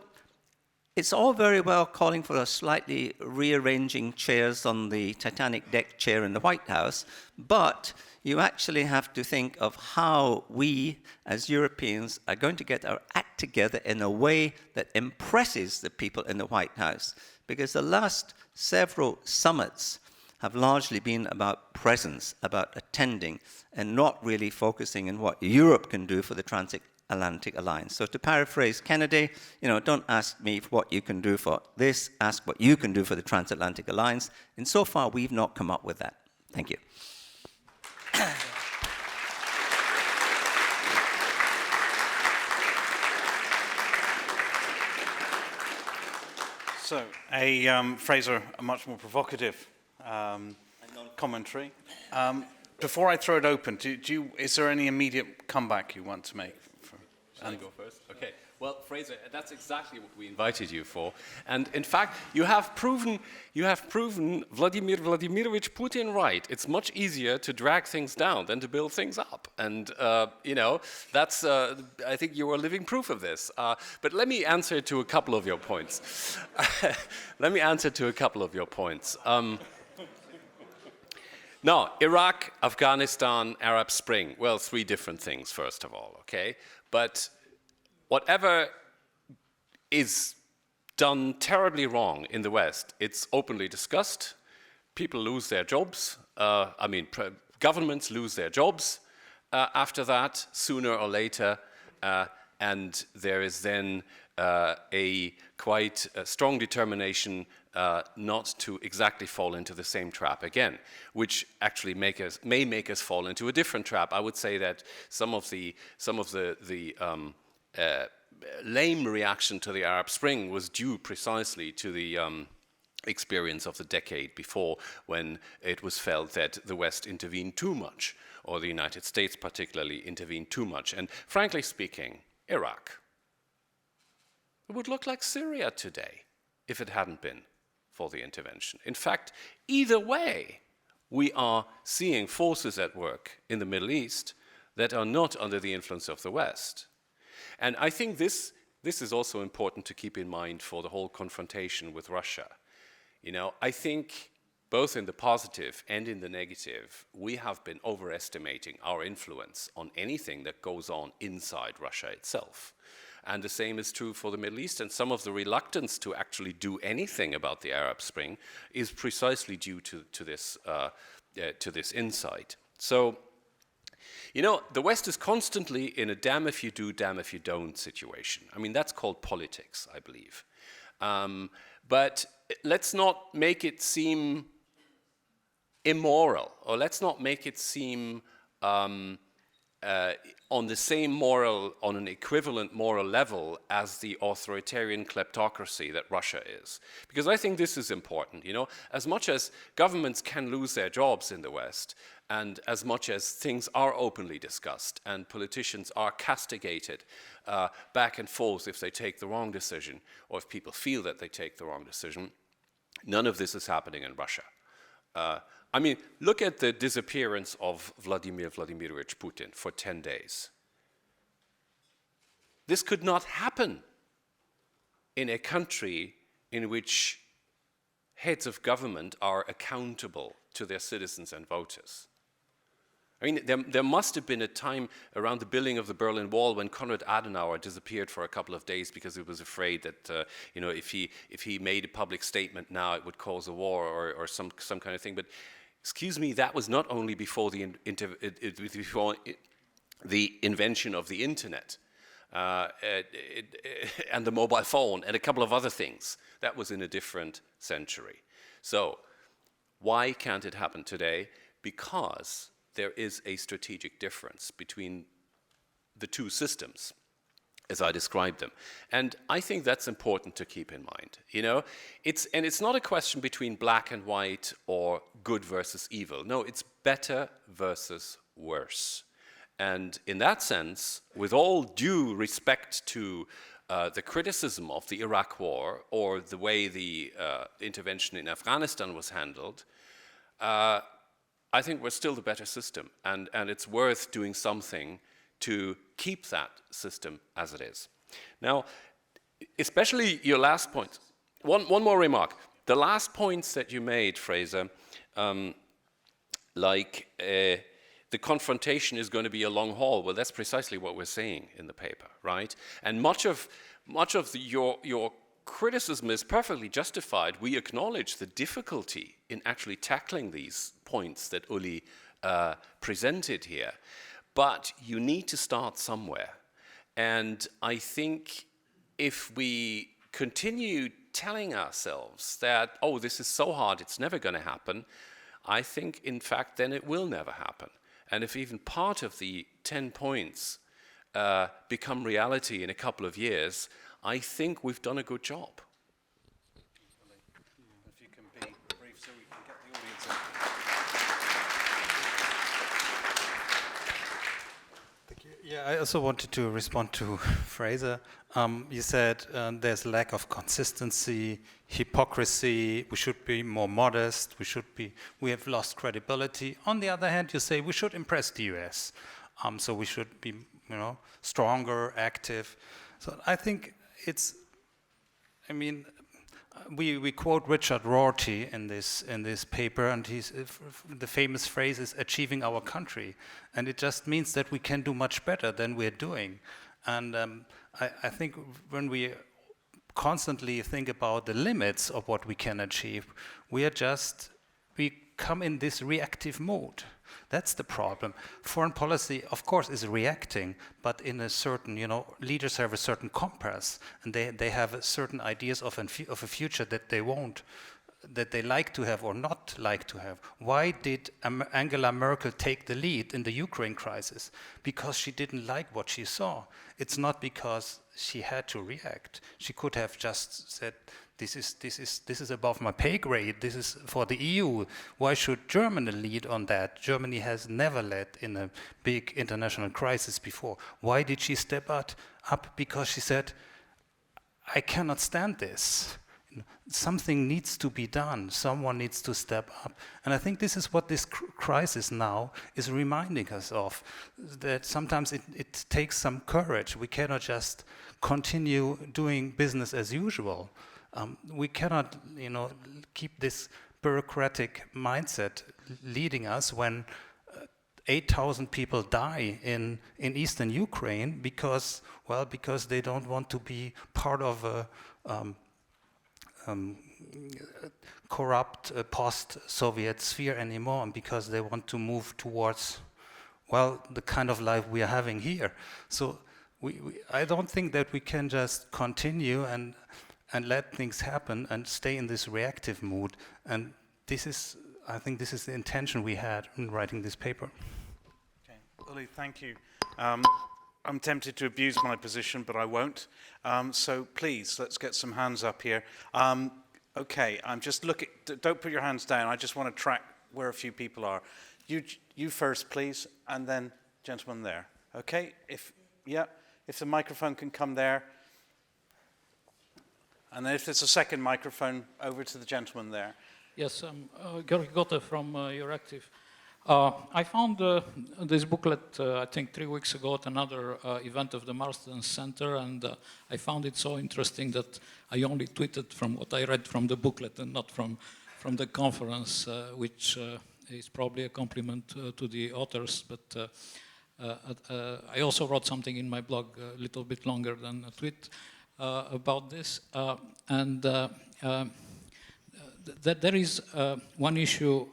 it's all very well calling for a slightly rearranging chairs on the Titanic deck chair in the White House, but you actually have to think of how we, as Europeans, are going to get our act together in a way that impresses the people in the White House. Because the last several summits have largely been about presence, about attending, and not really focusing on what Europe can do for the transatlantic alliance. So to paraphrase Kennedy, don't ask me what you can do for this, ask what you can do for the transatlantic alliance. And so far, we've not come up with that. Thank you. So, Fraser, a much more provocative commentary. Before I throw it open, is there any immediate comeback you want to make? Shall I go first? Okay. Well, Fraser, that's exactly what we invited you for. And in fact, you have proven Vladimir Vladimirovich Putin right. It's much easier to drag things down than to build things up. And, that's, I think you are living proof of this. But let me answer to a couple of your points. Now, Iraq, Afghanistan, Arab Spring. Well, 3 different things, first of all, okay? But whatever is done terribly wrong in the West, it's openly discussed. People lose their jobs. Governments lose their jobs after that, sooner or later. And there is then a quite strong determination not to exactly fall into the same trap again, which actually may make us fall into a different trap. I would say that some of the lame reaction to the Arab Spring was due precisely to the experience of the decade before, when it was felt that the West intervened too much, or the United States particularly intervened too much. And frankly speaking, Iraq, it would look like Syria today if it hadn't been for the intervention. In fact, either way, we are seeing forces at work in the Middle East that are not under the influence of the West. And I think this is also important to keep in mind for the whole confrontation with Russia. I think both in the positive and in the negative, we have been overestimating our influence on anything that goes on inside Russia itself. And the same is true for the Middle East. And some of the reluctance to actually do anything about the Arab Spring is precisely due to this insight. So, you know, the West is constantly in a damn if you do, damn if you don't situation. I mean, that's called politics, I believe. But let's not make it seem immoral, or let's not make it seem on the same moral, on an equivalent moral level as the authoritarian kleptocracy that Russia is. Because I think this is important, you know, as much as governments can lose their jobs in the West, and as much as things are openly discussed and politicians are castigated back and forth if they take the wrong decision, or if people feel that they take the wrong decision, none of this is happening in Russia. I mean, look at the disappearance of Vladimir Vladimirovich Putin for 10 days. This could not happen in a country in which heads of government are accountable to their citizens and voters. I mean, there must have been a time around the building of the Berlin Wall when Konrad Adenauer disappeared for a couple of days because he was afraid that, you know, if he made a public statement now, it would cause a war or some kind of thing. But excuse me, that was not only before the invention of the internet and the mobile phone and a couple of other things. That was in a different century. So why can't it happen today? Because there is a strategic difference between the two systems, as I described them. And I think that's important to keep in mind. You know, it's not a question between black and white or good versus evil. No, it's better versus worse. And in that sense, with all due respect to the criticism of the Iraq War or the way the intervention in Afghanistan was handled, I think we're still the better system, and it's worth doing something to keep that system as it is. Now, especially your last point, one more remark. The last points that you made, Fraser, the confrontation is going to be a long haul. Well, that's precisely what we're saying in the paper, right? And much of your criticism is perfectly justified. We acknowledge the difficulty in actually tackling these points that Uli presented here. But you need to start somewhere. And I think if we continue telling ourselves that, oh, this is so hard, it's never going to happen, I think, in fact, then it will never happen. And if even part of the 10 points become reality in a couple of years, I think we've done a good job. If you can be brief so we can get the audience in. Thank you. Yeah, I also wanted to respond to Fraser. You said there's lack of consistency, hypocrisy, we should be more modest, we have lost credibility. On the other hand, you say we should impress the US. So we should be, you know, stronger, active. So I think we quote Richard Rorty in this paper, and the famous phrase is "achieving our country," and it just means that we can do much better than we're doing. And I think when we constantly think about the limits of what we can achieve, we come in this reactive mode. That's the problem. Foreign policy, of course, is reacting, but in a certain, you know, leaders have a certain compass, and they have certain ideas of a future that they like to have or not like to have. Why did Angela Merkel take the lead in the Ukraine crisis? Because she didn't like what she saw. It's not because she had to react. She could have just said, this is above my pay grade. This is for the EU. Why should Germany lead on that? Germany has never led in a big international crisis before. Why did she step up? Because she said, I cannot stand this. Something needs to be done. Someone needs to step up. And I think this is what this crisis now is reminding us of, that sometimes it takes some courage. We cannot just continue doing business as usual. We cannot, you know, keep this bureaucratic mindset leading us when 8,000 people die in eastern Ukraine because they don't want to be part of a corrupt post-Soviet sphere anymore, and because they want to move towards, well, the kind of life we are having here. So I don't think that we can just continue and let things happen and stay in this reactive mood. And I think this is the intention we had in writing this paper. Okay, Uli, thank you. I'm tempted to abuse my position, but I won't. So please, let's get some hands up here. Okay, I'm just looking. Don't put your hands down. I just want to track where a few people are. You first, please, and then gentleman there. Okay, if the microphone can come there, and then if there's a second microphone, over to the gentleman there. Yes, I'm Georg Gotte from Euractiv. I found this booklet, I think 3 weeks ago at another event of the Marsden Center, and I found it so interesting that I only tweeted from what I read from the booklet and not from the conference, which is probably a compliment to the authors, but I also wrote something in my blog a little bit longer than a tweet about this, and there is one issue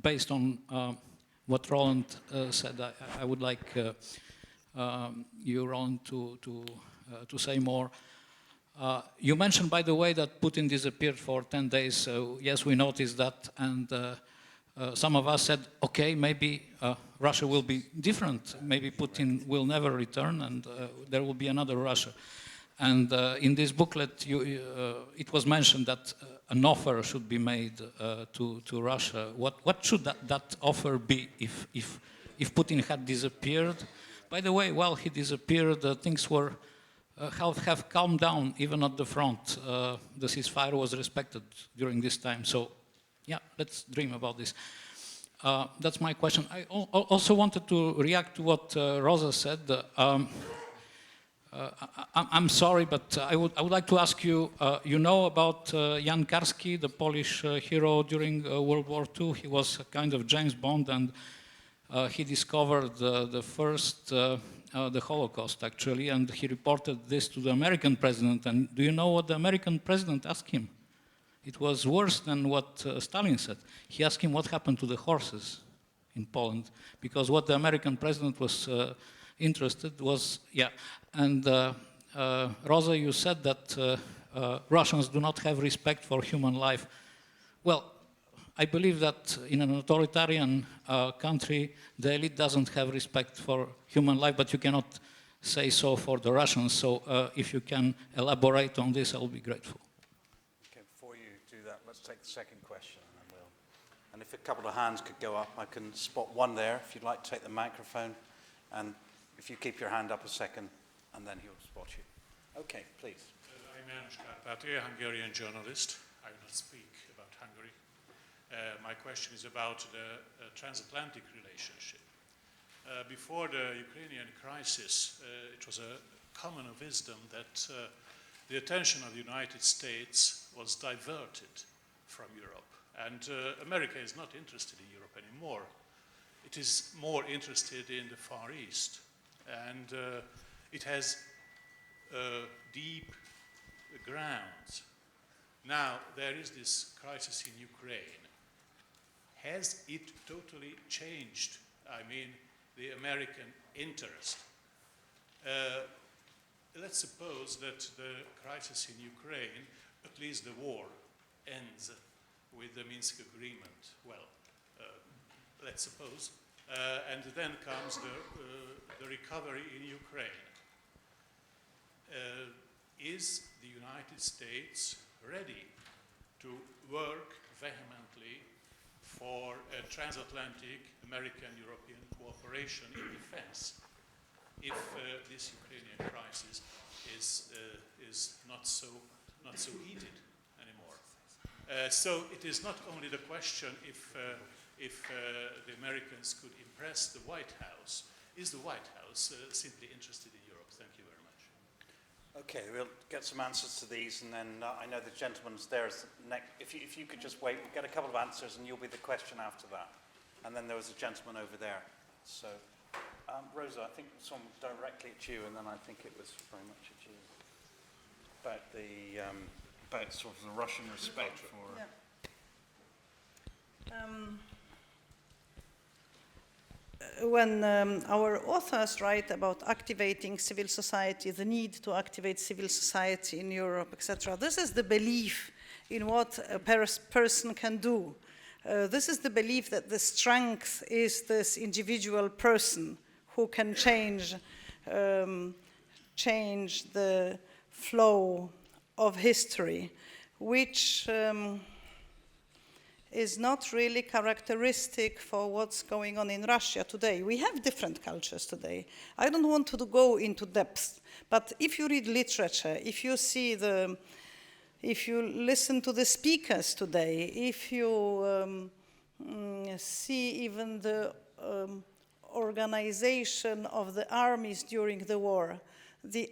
based on what Roland said. I would like you, Roland, to say more. You mentioned, by the way, that Putin disappeared for 10 days. So yes, we noticed that, and some of us said, okay, maybe Russia will be different. Maybe Putin will never return, and there will be another Russia. And in this booklet, it was mentioned that an offer should be made to Russia. What should that offer be if Putin had disappeared? By the way, while he disappeared, things were have calmed down even at the front. The ceasefire was respected during this time. So, yeah, let's dream about this. That's my question. I also wanted to react to what Rosa said. I'm sorry, but I would like to ask you, you know about Jan Karski, the Polish hero during World War II? He was a kind of James Bond, and he discovered the Holocaust, actually, and he reported this to the American president. And do you know what the American president asked him? It was worse than what Stalin said. He asked him what happened to the horses in Poland, because what the American president was interested was, and Rosa, you said that Russians do not have respect for human life. Well, I believe that in an authoritarian country, the elite doesn't have respect for human life, but you cannot say so for the Russians. So if you can elaborate on this, I'll be grateful. Okay, before you do that, let's take the second question, and if a couple of hands could go up, I can spot one there, if you'd like to take the microphone, and if you keep your hand up a second, and then he'll spot you. Okay, please. I'm János Kárpáti, a Hungarian journalist. I will not speak about Hungary. My question is about the transatlantic relationship. Before the Ukrainian crisis, it was a common wisdom that the attention of the United States was diverted from Europe. And America is not interested in Europe anymore. It is more interested in the Far East. And it has deep grounds. Now, there is this crisis in Ukraine. Has it totally changed, I mean, the American interest? Let's suppose that the crisis in Ukraine, at least the war, ends with the Minsk agreement. Well, let's suppose. And then comes the recovery in Ukraine. Is the United States ready to work vehemently for a transatlantic American-European cooperation in defense if this Ukrainian crisis is not so heated anymore? So it is not only the question if the Americans could impress the White House. Is the White House simply interested in Europe? Thank you very much. Okay, we'll get some answers to these, and then I know the gentleman's there. If you could just wait, we'll get a couple of answers, and you'll be the question after that. And then there was a gentleman over there. So, Rosa, I think this one was directly at you, and then I think it was very much at you. About sort of the Russian respect for... When our authors write about activating civil society, the need to activate civil society in Europe, etc., this is the belief in what a person can do. This is the belief that the strength is this individual person who can change the flow of history, which is not really characteristic for what's going on in Russia today. We have different cultures today. I don't want to go into depth, but if you read literature, if you listen to the speakers today, if you see even the organization of the armies during the war, the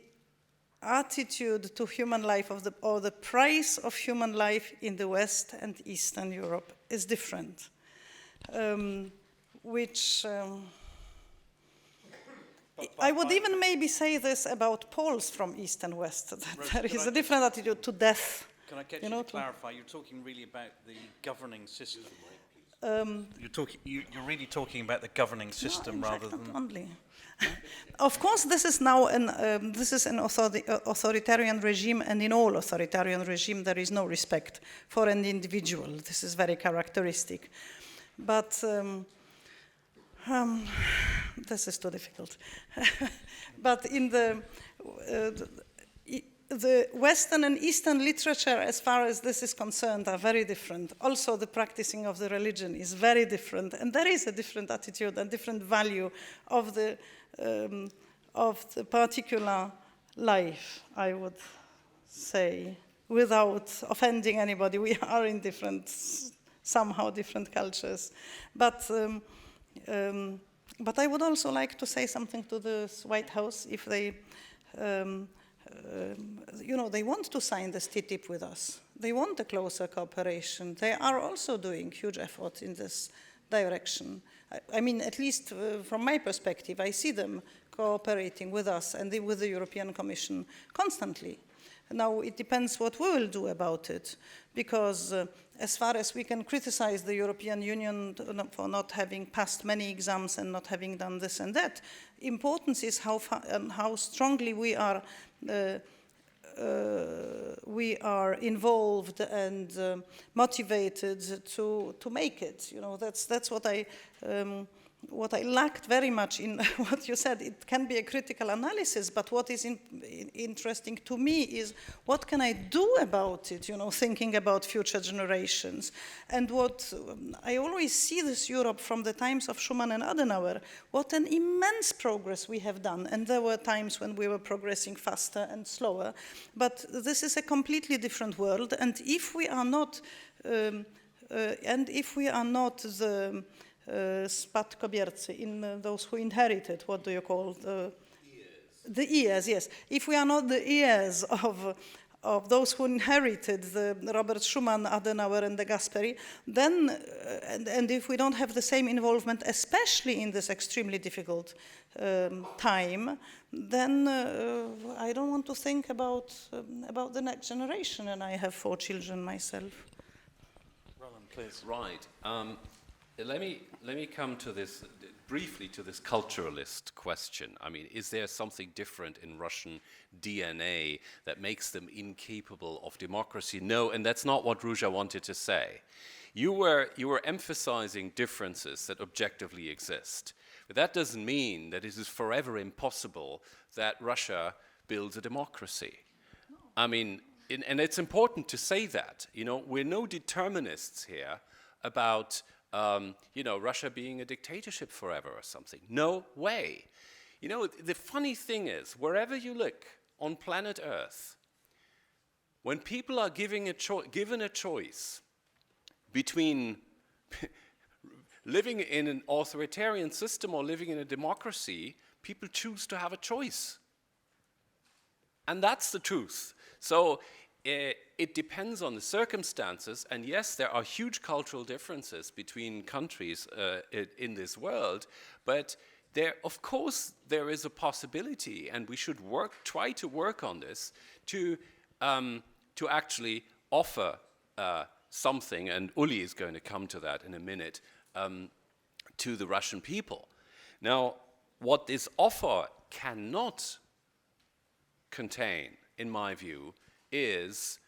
attitude to human life or the price of human life in the West and Eastern Europe is different, I would even maybe say this about Poles from East and West, that there is a different attitude to death. Can I get you to clarify? You're talking really about the governing system. You're really talking about the governing system rather than... Not only. Of course, this is now an authoritarian regime, and in all authoritarian regime there is no respect for an individual. This is very characteristic. But this is too difficult. But in the Western and Eastern literature, as far as this is concerned, are very different. Also, the practicing of the religion is very different, and there is a different attitude and different value of the particular life, I would say, without offending anybody. We are in somehow different cultures. But I would also like to say something to the White House if they... they want to sign this TTIP with us. They want a closer cooperation. They are also doing huge efforts in this direction. I mean, at least from my perspective, I see them cooperating with us and with the European Commission constantly. Now, it depends what we will do about it, because as far as we can criticize the European Union for not having passed many exams and not having done this and that, importance is how strongly we are involved and motivated to make it. That's what I lacked very much in what you said. It can be a critical analysis, but what is interesting to me is what can I do about it, thinking about future generations. And what I always see this Europe from the times of Schuman and Adenauer, what an immense progress we have done. And there were times when we were progressing faster and slower, but this is a completely different world. And if we are not, the spadkobiercy, in those who inherited, what do you call the heirs, yes. If we are not the heirs of those who inherited the Robert Schuman, Adenauer, and de Gasperi, then, and if we don't have the same involvement, especially in this extremely difficult time, then I don't want to think about the next generation, and I have 4 children myself. Roland, please. Right. Let me come to this briefly to this culturalist question. I mean, is there something different in Russian DNA that makes them incapable of democracy? No, and that's not what Ruja wanted to say. You were emphasizing differences that objectively exist, but that doesn't mean that it is forever impossible that Russia builds a democracy. No. I mean, and it's important to say that. We're no determinists here about Russia being a dictatorship forever or something. No way. The funny thing is, wherever you look on planet Earth, when people are given a choice between living in an authoritarian system or living in a democracy, people choose to have a choice. And that's the truth. So it depends on the circumstances, and yes, there are huge cultural differences between countries in this world, but of course, there is a possibility, and we should try to work on this to actually offer something, and Uli is going to come to that in a minute, to the Russian people. Now, what this offer cannot contain, in my view, is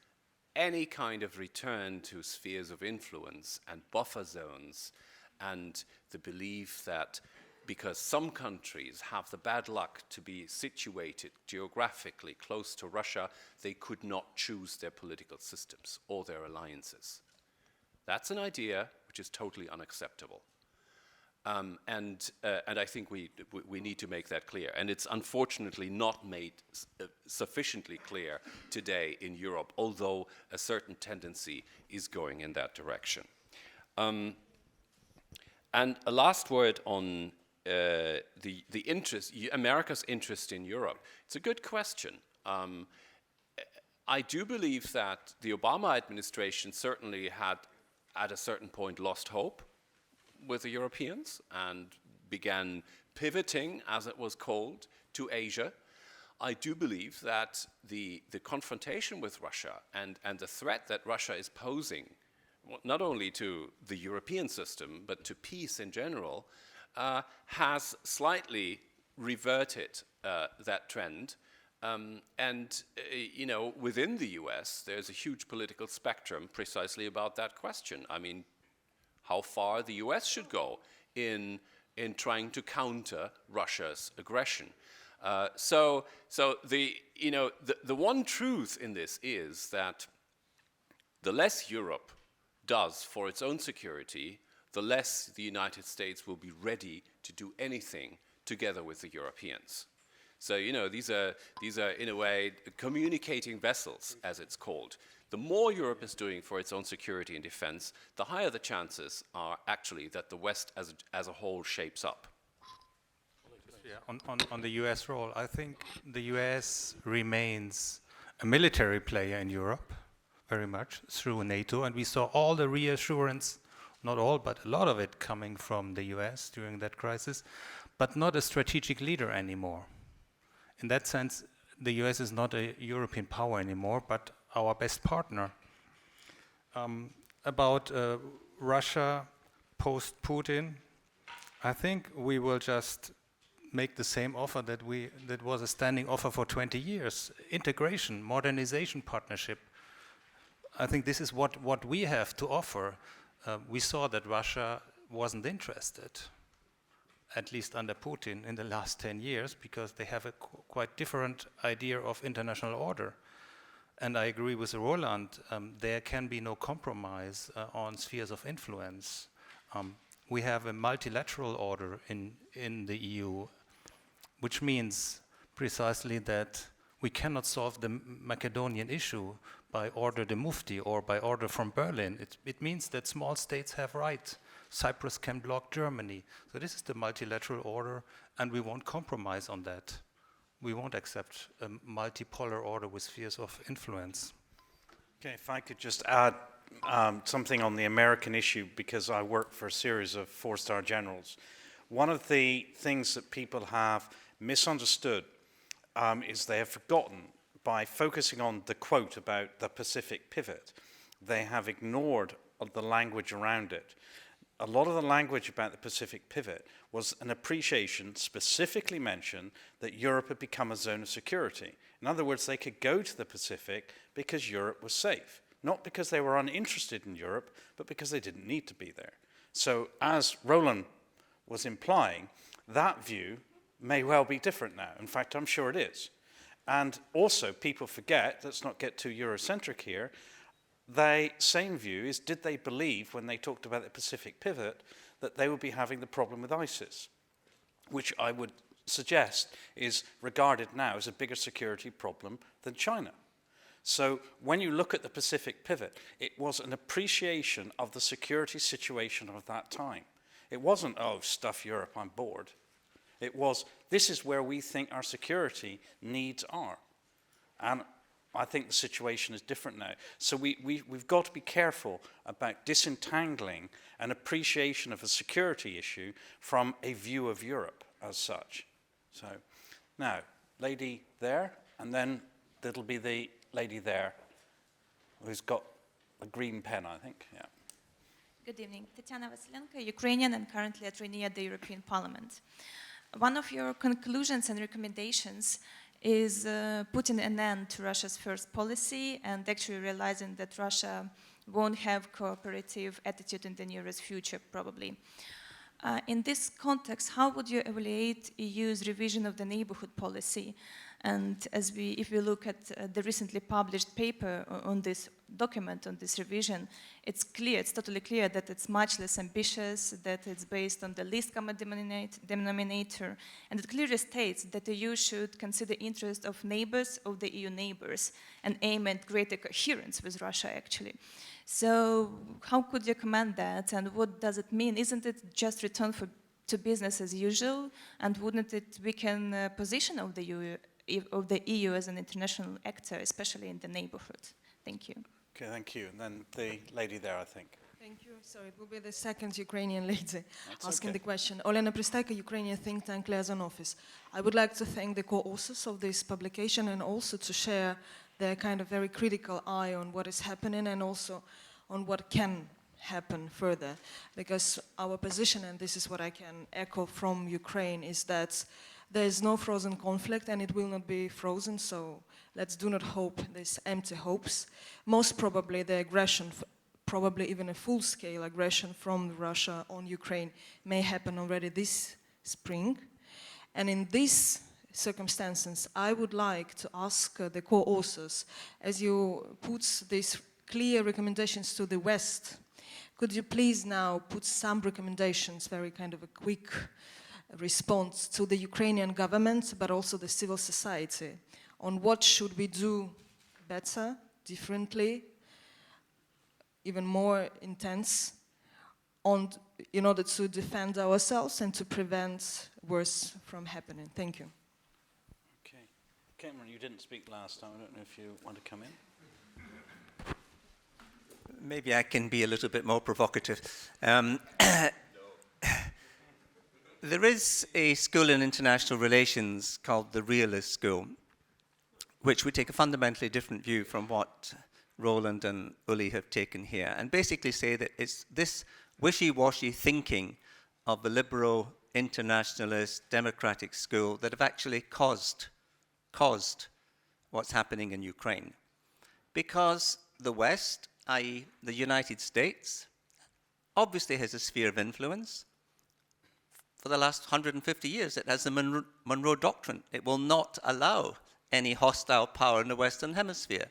any kind of return to spheres of influence and buffer zones, and the belief that because some countries have the bad luck to be situated geographically close to Russia, they could not choose their political systems or their alliances. That's an idea which is totally unacceptable. And I think we need to make that clear. And it's unfortunately not made sufficiently clear today in Europe, although a certain tendency is going in that direction. And a last word on the interest, America's interest in Europe. It's a good question. I do believe that the Obama administration certainly had, at a certain point, lost hope with the Europeans and began pivoting, as it was called, to Asia. I do believe that the confrontation with Russia and the threat that Russia is posing, not only to the European system, but to peace in general, has slightly reverted that trend. You know, within the US, there's a huge political spectrum precisely about that question. I mean, how far the US should go in trying to counter Russia's aggression. So the one truth in this is that the less Europe does for its own security, the less the United States will be ready to do anything together with the Europeans. So, you know, these are in a way communicating vessels, as it's called. The more Europe is doing for its own security and defense, the higher the chances are actually that the West as a whole shapes up. Yeah, on the US role, I think the US remains a military player in Europe, very much, through NATO, and we saw all the reassurance, not all, but a lot of it coming from the US during that crisis, but not a strategic leader anymore. In that sense, the US is not a European power anymore, but our best partner. About Russia post-Putin, I think we will just make the same offer that was a standing offer for 20 years. Integration, modernization, partnership. I think this is what we have to offer. We saw that Russia wasn't interested, at least under Putin, in the last 10 years, because they have a quite different idea of international order. And I agree with Roland, there can be no compromise on spheres of influence. We have a multilateral order in the EU, which means precisely that we cannot solve the Macedonian issue by order de Mufti or by order from Berlin. It means that small states have rights. Cyprus can block Germany. So this is the multilateral order, and we won't compromise on that. We won't accept a multipolar order with spheres of influence. Okay, if I could just add something on the American issue, because I work for a series of four-star generals. One of the things that people have misunderstood is they have forgotten, by focusing on the quote about the Pacific pivot, they have ignored the language around it. A lot of the language about the Pacific pivot was an appreciation, specifically mentioned, that Europe had become a zone of security. In other words, they could go to the Pacific because Europe was safe. Not because they were uninterested in Europe, but because they didn't need to be there. So as Roland was implying, that view may well be different now. In fact, I'm sure it is. And also, people forget, let's not get too Eurocentric here, the same view is, did they believe when they talked about the Pacific pivot that they would be having the problem with ISIS, which I would suggest is regarded now as a bigger security problem than China. So when you look at the Pacific pivot, it was an appreciation of the security situation of that time. It wasn't, oh, stuff Europe, I'm bored. It was, this is where we think our security needs are. And I think the situation is different now. So we've got to be careful about disentangling an appreciation of a security issue from a view of Europe as such. So now, lady there, and then it'll be the lady there who's got a green pen, I think. Yeah. Good evening. Tatiana Vasilenko, Ukrainian and currently a trainee at the European Parliament. One of your conclusions and recommendations is putting an end to Russia's first policy and actually realizing that Russia won't have cooperative attitude in the nearest future, probably. In this context, how would you evaluate EU's revision of the neighborhood policy? And if we look at the recently published paper on this document, on this revision, it's totally clear that it's much less ambitious, that it's based on the least common denominator, and it clearly states that the EU should consider the interest of neighbors of the EU neighbors and aim at greater coherence with Russia, actually. So how could you comment that, and what does it mean? Isn't it just return to business as usual, and wouldn't it weaken position of the EU as an international actor, especially in the neighborhood? Thank you. Okay, thank you. And then the lady there, I think. Thank you. So it will be the second Ukrainian lady asking okay. the question. Olena Pristeka, Ukrainian think tank Liaison Office. I would like to thank the co-authors of this publication and also to share their kind of very critical eye on what is happening and also on what can happen further. Because our position, and this is what I can echo from Ukraine, is that there is no frozen conflict and it will not be frozen, so let's do not hope these empty hopes. Most probably the aggression, probably even a full-scale aggression from Russia on Ukraine may happen already this spring. And in these circumstances, I would like to ask the co-authors, as you put these clear recommendations to the West, could you please now put some recommendations, very kind of a quick response to the Ukrainian government, but also the civil society, on what should we do better, differently, even more intense, in order to defend ourselves and to prevent worse from happening. Thank you. Okay. Cameron, you didn't speak last time. I don't know if you want to come in. Maybe I can be a little bit more provocative. There is a school in international relations called the Realist School, which would take a fundamentally different view from what Roland and Uli have taken here, and basically say that it's this wishy-washy thinking of the liberal, internationalist, democratic school that have actually caused what's happening in Ukraine. Because the West, i.e. the United States, obviously has a sphere of influence. For the last 150 years, it has the Monroe Doctrine. It will not allow any hostile power in the Western Hemisphere.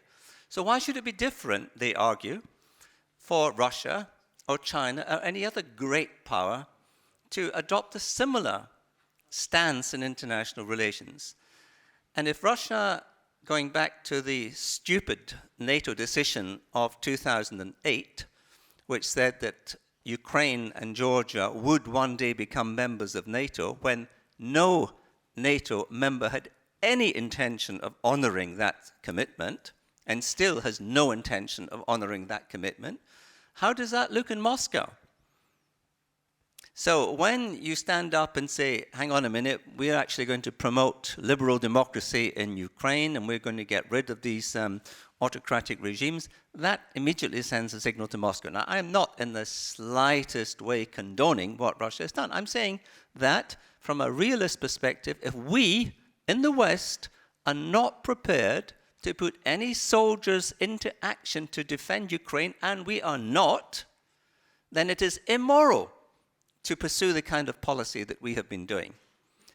So why should it be different, they argue, for Russia or China or any other great power to adopt a similar stance in international relations? And if Russia, going back to the stupid NATO decision of 2008, which said that Ukraine and Georgia would one day become members of NATO, when no NATO member had any intention of honoring that commitment, and still has no intention of honoring that commitment, how does that look in Moscow? So when you stand up and say, hang on a minute, we're actually going to promote liberal democracy in Ukraine and we're going to get rid of these autocratic regimes, that immediately sends a signal to Moscow. Now, I am not in the slightest way condoning what Russia has done. I'm saying that from a realist perspective, if we in the West are not prepared to put any soldiers into action to defend Ukraine, and we are not, then it is immoral to pursue the kind of policy that we have been doing.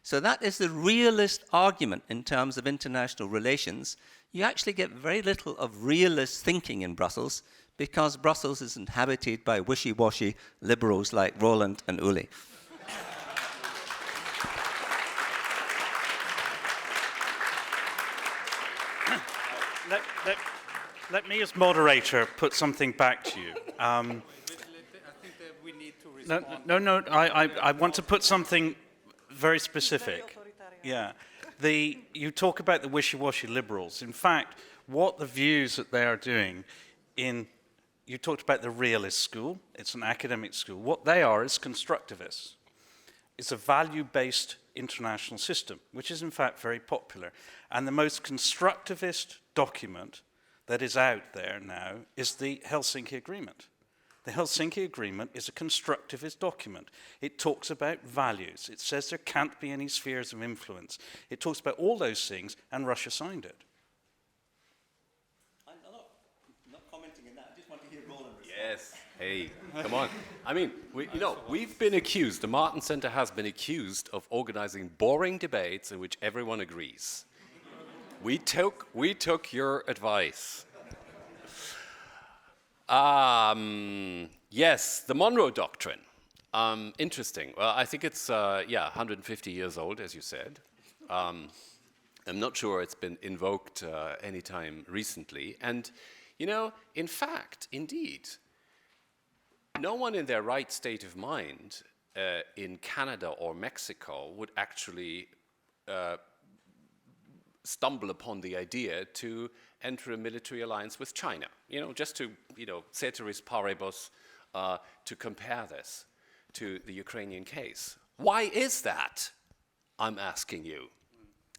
So that is the realist argument in terms of international relations. You actually get very little of realist thinking in Brussels because Brussels is inhabited by wishy-washy liberals like Roland and Uli. Let me, as moderator, put something back to you. I think that we need to respond. No, I want to put something very specific. Yeah. You talk about the wishy-washy liberals. In fact, what the views that they are doing in, you talked about the realist school, it's an academic school. What they are is constructivists. It's a value-based international system, which is in fact very popular. And the most constructivist document that is out there now is the Helsinki Agreement. The Helsinki Agreement is a constructivist document. It talks about values. It says there can't be any spheres of influence. It talks about all those things, and Russia signed it. I'm not commenting on that. I just want to hear Roland respond. Yes. Hey, come on. I mean, we've been accused, the Martin Center has been accused of organizing boring debates in which everyone agrees. We took your advice. Yes, the Monroe Doctrine. Interesting. Well, I think it's 150 years old, as you said. I'm not sure it's been invoked anytime recently. And, in fact, indeed, no one in their right state of mind in Canada or Mexico would actually stumble upon the idea to enter a military alliance with China. Just to, ceteris paribus, to compare this to the Ukrainian case. Why is that? I'm asking you.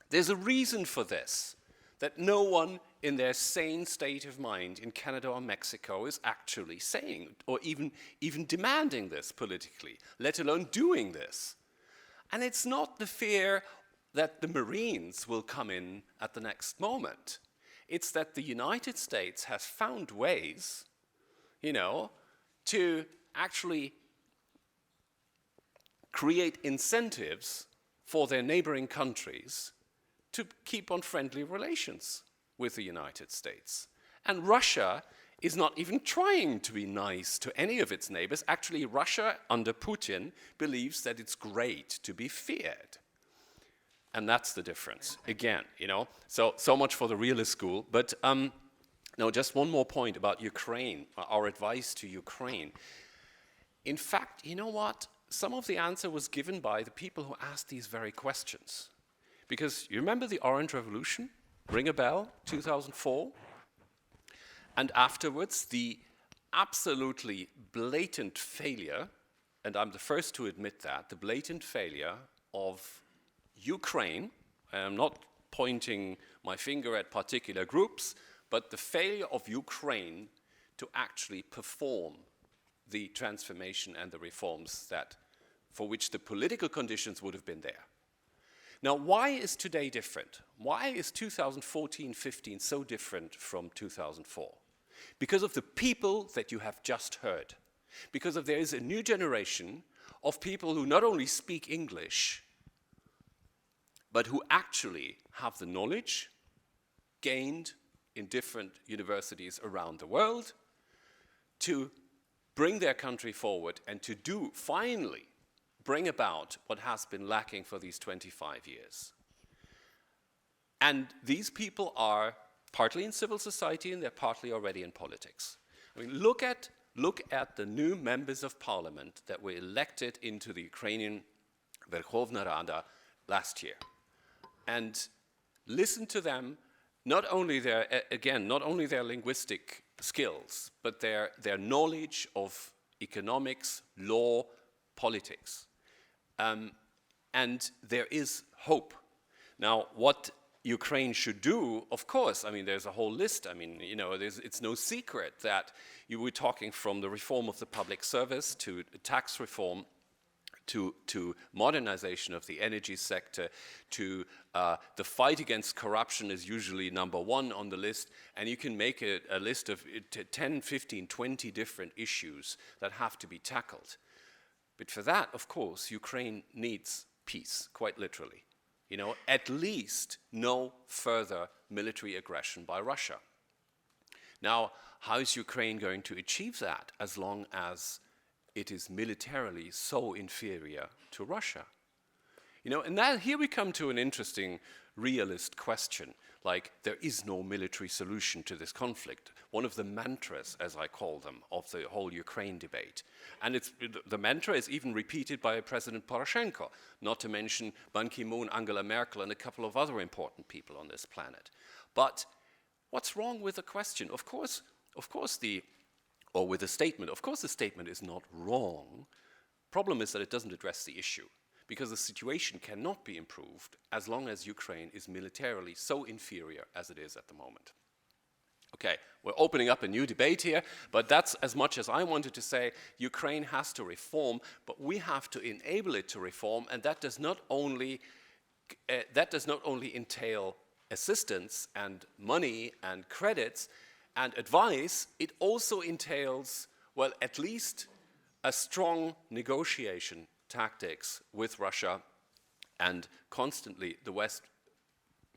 There's a reason for this, that no one in their sane state of mind in Canada or Mexico is actually saying, or even demanding this politically, let alone doing this. And it's not the fear that the Marines will come in at the next moment. It's that the United States has found ways, to actually create incentives for their neighboring countries to keep on friendly relations with the United States. And Russia is not even trying to be nice to any of its neighbors. Actually, Russia, under Putin, believes that it's great to be feared. And that's the difference. Again, so much for the realist school. But no, just one more point about Ukraine, our advice to Ukraine. In fact, you know what? Some of the answer was given by the people who asked these very questions. Because you remember the Orange Revolution? Ring a bell, 2004? And afterwards, the absolutely blatant failure, and I'm the first to admit that, the blatant failure of Ukraine, I'm not pointing my finger at particular groups, but the failure of Ukraine to actually perform the transformation and the reforms for which the political conditions would have been there. Now, why is today different? Why is 2014-15 so different from 2004? Because of the people that you have just heard. Because there is a new generation of people who not only speak English, but who actually have the knowledge gained in different universities around the world to bring their country forward and to finally bring about what has been lacking for these 25 years. And these people are partly in civil society and they're partly already in politics. I mean, look at the new members of parliament that were elected into the Ukrainian Verkhovna Rada last year. And listen to them, not only their linguistic skills, but their knowledge of economics, law, politics. And there is hope. Now, what Ukraine should do, of course, I mean, there's a whole list. I mean, it's no secret that you were talking from the reform of the public service to tax reform, to modernization of the energy sector, to the fight against corruption is usually number one on the list, and you can make a list of 10, 15, 20 different issues that have to be tackled. But for that, of course, Ukraine needs peace, quite literally. At least no further military aggression by Russia. Now, how is Ukraine going to achieve that as long as it is militarily so inferior to Russia? And here we come to an interesting realist question, like there is no military solution to this conflict. One of the mantras, as I call them, of the whole Ukraine debate. And the mantra is even repeated by President Poroshenko, not to mention Ban Ki-moon, Angela Merkel, and a couple of other important people on this planet. But what's wrong with the question? Of course, or with the statement. Of course, the statement is not wrong. Problem is that it doesn't address the issue, because the situation cannot be improved as long as Ukraine is militarily so inferior as it is at the moment. Okay, we're opening up a new debate here, but that's as much as I wanted to say. Ukraine has to reform, but we have to enable it to reform, and that does not only entail assistance and money and credits and advice, it also entails, well, at least a strong negotiation tactics with Russia, and constantly the West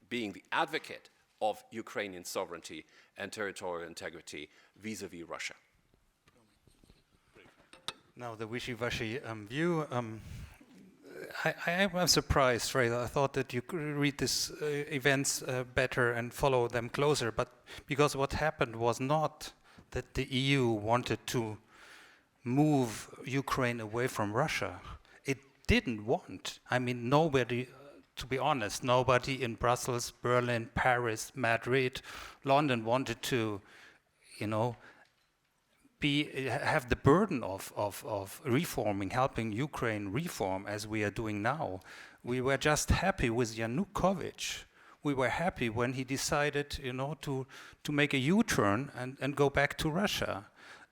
being the advocate of Ukrainian sovereignty and territorial integrity vis-à-vis Russia. Now, the wishy-washy view, I am surprised, right? I thought that you could read these events better and follow them closer, but because what happened was not that the EU wanted to move Ukraine away from Russia. It didn't want. I mean, nobody, to be honest, nobody in Brussels, Berlin, Paris, Madrid, London wanted to, you know, have the burden of reforming, helping Ukraine reform as we are doing now. We were just happy with Yanukovych. We were happy when he decided, you know, to make a U-turn and go back to Russia.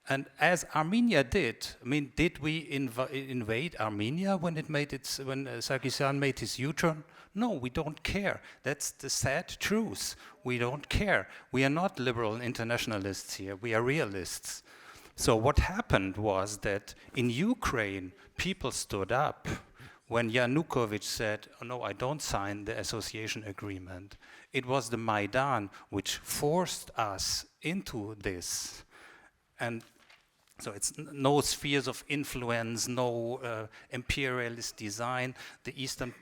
And as Armenia did, I mean, did we invade Armenia when Sargsyan made his U-turn? No, we don't care. That's the sad truth. We don't care. We are not liberal internationalists here. We are realists. So what happened was that in Ukraine, people stood up when Yanukovych said, oh, no, I don't sign the association agreement. It was the Maidan which forced us into this. And so it's no spheres of influence, no imperialist design. The Eastern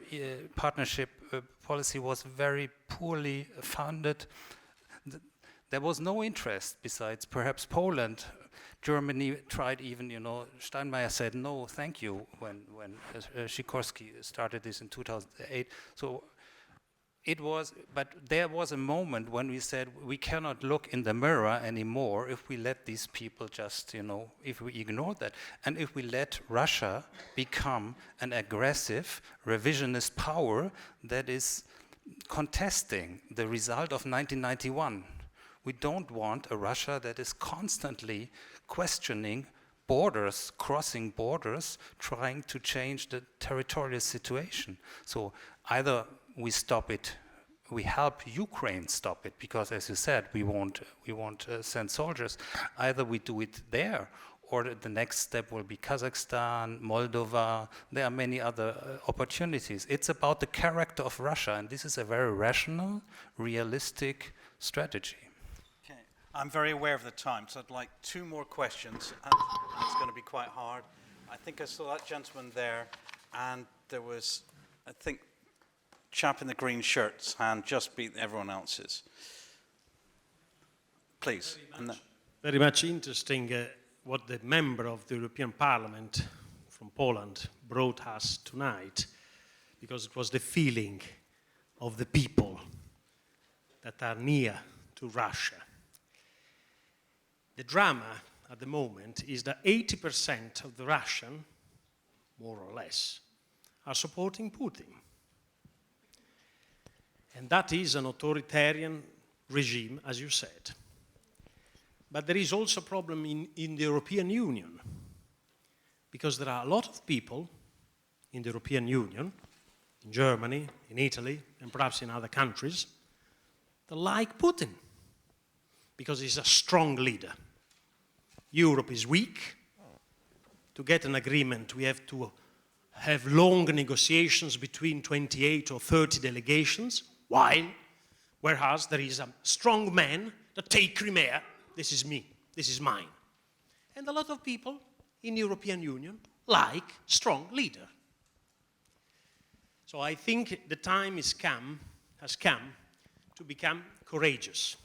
Partnership policy was very poorly funded. There was no interest besides perhaps Poland. Germany tried even, you know, Steinmeier said no, thank you, when Sikorski started this in 2008. So it was, but there was a moment when we said we cannot look in the mirror anymore if we let these people just, you know, if we ignore that. And if we let Russia become an aggressive, revisionist power that is contesting the result of 1991. We don't want a Russia that is constantly questioning borders, crossing borders, trying to change the territorial situation. So either we stop it, we help Ukraine stop it, because as you said, we won't send soldiers. Either we do it there, or the next step will be Kazakhstan, Moldova. There are many other opportunities. It's about the character of Russia, and this is a very rational, realistic strategy. Okay, I'm very aware of the time, so I'd like 2 more questions, and it's going to be quite hard. I think I saw that gentleman there, and there was, I think, chap in the green shirt's hand just beat everyone else's. Please. Very much interesting what the member of the European Parliament from Poland brought us tonight, because it was the feeling of the people that are near to Russia. The drama at the moment is that 80% of the Russian, more or less, are supporting Putin. And that is an authoritarian regime, as you said. But there is also a problem in the European Union, because there are a lot of people in the European Union, in Germany, in Italy, and perhaps in other countries, that like Putin, because he's a strong leader. Europe is weak. To get an agreement, we have to have long negotiations between 28 or 30 delegations, whereas there is a strong man that take Crimea. This is me, this is mine. And a lot of people in the European Union like strong leader. So I think the time has come to become courageous.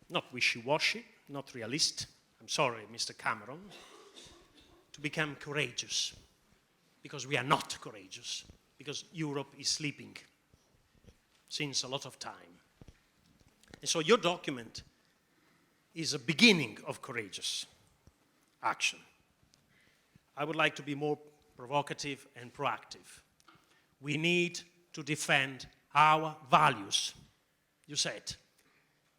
Not wishy-washy, not realist. I'm sorry, Mr. Cameron. To become courageous. Because we are not courageous. Because Europe is sleeping since a lot of time. And so your document is a beginning of courageous action. I would like to be more provocative and proactive. We need to defend our values, you said.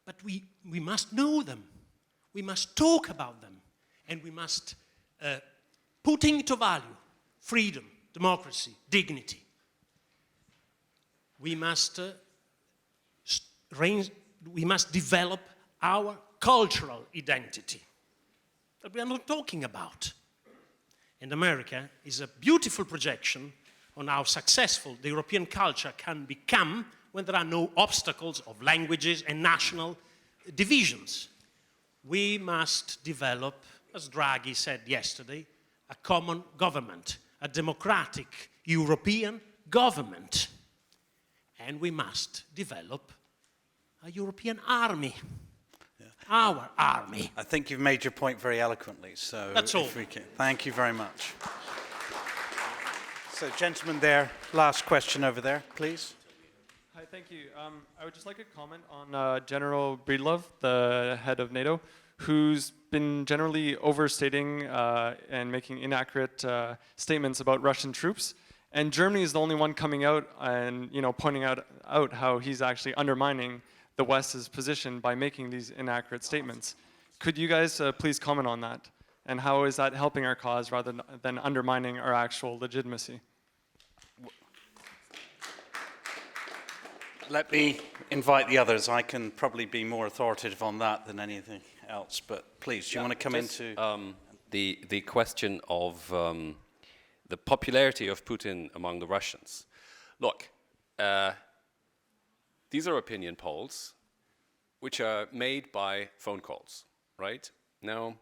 But we must know them. We must talk about them. And we must put into value freedom, democracy, dignity. We must develop our cultural identity that we are not talking about. And America is a beautiful projection on how successful the European culture can become when there are no obstacles of languages and national divisions. We must develop, as Draghi said yesterday, a common government, a democratic European government. And we must develop a European army, our army. I think you've made your point very eloquently, so that's all. Thank you very much. So, gentleman there, last question over there, please. Hi, thank you. I would just like to comment on General Breedlove, the head of NATO, who's been generally overstating and making inaccurate statements about Russian troops. And Germany is the only one coming out and pointing out how he's actually undermining the West's position by making these inaccurate statements. Could you guys please comment on that? And how is that helping our cause rather than undermining our actual legitimacy? Let me invite the others. I can probably be more authoritative on that than anything else, but please, do you want to come into... the question of the popularity of Putin among the Russians. Look, these are opinion polls which are made by phone calls, right? Now,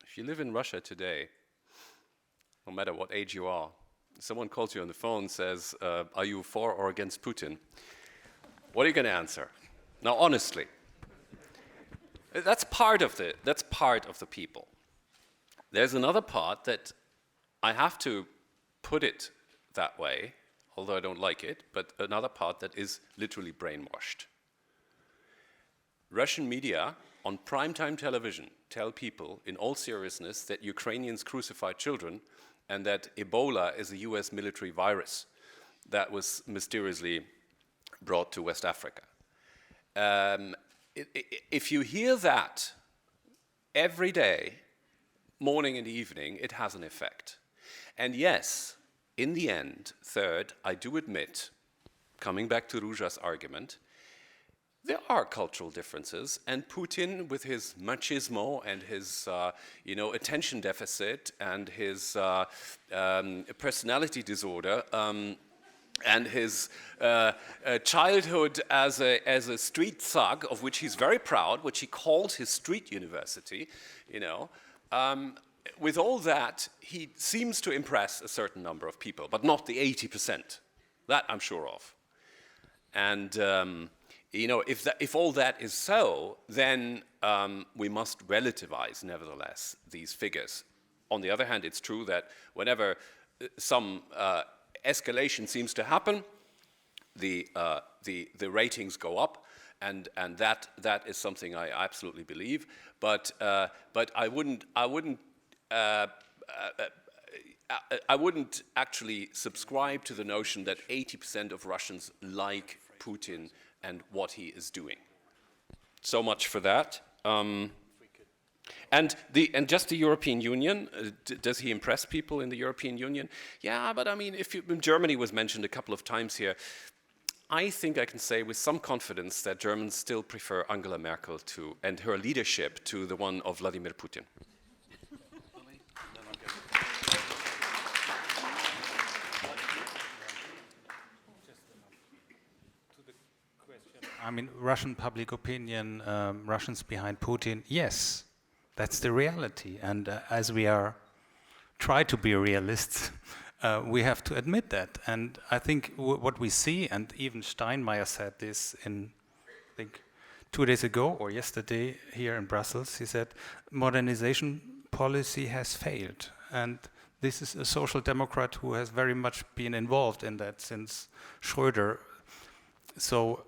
if you live in Russia today, no matter what age you are, someone calls you on the phone and says, are you for or against Putin? What are you going to answer? Now, honestly, that's part of the people. There's another part that I have to put it that way, although I don't like it, but another part that is literally brainwashed. Russian media on primetime television tell people in all seriousness that Ukrainians crucify children and that Ebola is a US military virus that was mysteriously brought to West Africa. If you hear that every day, morning and evening, it has an effect. And yes, in the end, third, I do admit, coming back to Ruja's argument, there are cultural differences, and Putin, with his machismo and his, attention deficit and his personality disorder, and his childhood as a street thug, of which he's very proud, which he calls his street university, with all that, he seems to impress a certain number of people, but not the 80%. That I'm sure of. And if all that is so, then we must relativize, nevertheless, these figures. On the other hand, it's true that whenever some escalation seems to happen, the ratings go up, and that is something I absolutely believe. But I wouldn't actually subscribe to the notion that 80% of Russians like Putin and what he is doing. So much for that. And just the European Union, does he impress people in the European Union? Yeah, but I mean, Germany was mentioned a couple of times here. I think I can say with some confidence that Germans still prefer Angela Merkel and her leadership to the one of Vladimir Putin. I mean, Russian public opinion, Russians behind Putin, yes, that's the reality. And as we try to be realists, we have to admit that. And I think what we see, and even Steinmeier said this I think 2 days ago or yesterday here in Brussels, he said, modernization policy has failed. And this is a social democrat who has very much been involved in that since Schröder. So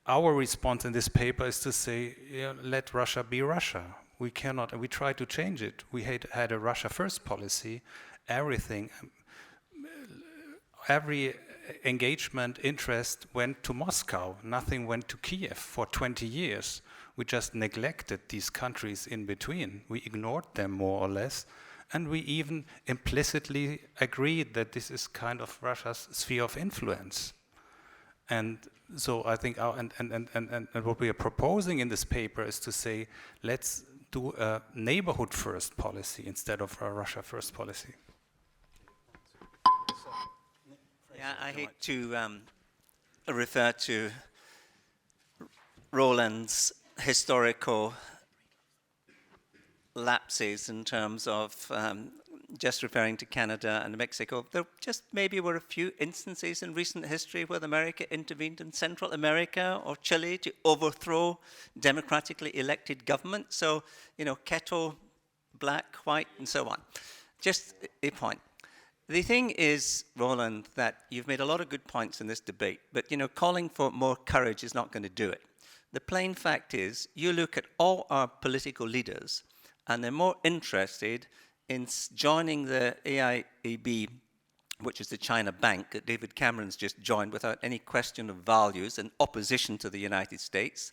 our response in this paper is to say, let Russia be Russia. We cannot, and we try to change it. We had a Russia first policy. Everything, every engagement, interest went to Moscow. Nothing went to Kiev for 20 years. We just neglected these countries in between. We ignored them more or less. And we even implicitly agreed that this is kind of Russia's sphere of influence. And so I think and what we are proposing in this paper is to say, let's do a neighborhood first policy instead of a Russia first policy. Yeah, I hate to refer to Roland's historical lapses in terms of just referring to Canada and Mexico. There just maybe were a few instances in recent history where America intervened in Central America or Chile to overthrow democratically elected governments. So, kettle, black, white, and so on. Just a point. The thing is, Roland, that you've made a lot of good points in this debate, but, calling for more courage is not going to do it. The plain fact is, you look at all our political leaders, and they're more interested in joining the AIIB, which is the China bank that David Cameron's just joined without any question of values in opposition to the United States,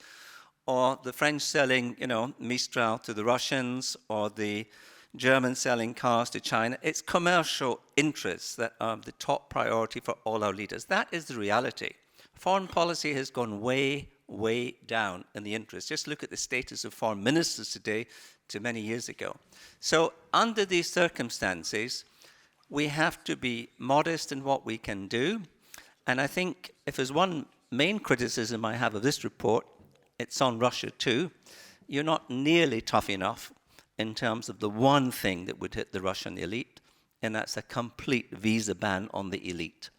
or the French selling, Mistral to the Russians, or the Germans selling cars to China. It's commercial interests that are the top priority for all our leaders. That is the reality. Foreign policy has gone way, way down in the interest. Just look at the status of foreign ministers today to many years ago. So under these circumstances, we have to be modest in what we can do. And I think if there's one main criticism I have of this report, it's on Russia too. You're not nearly tough enough in terms of the one thing that would hit the Russian elite, and that's a complete visa ban on the elite.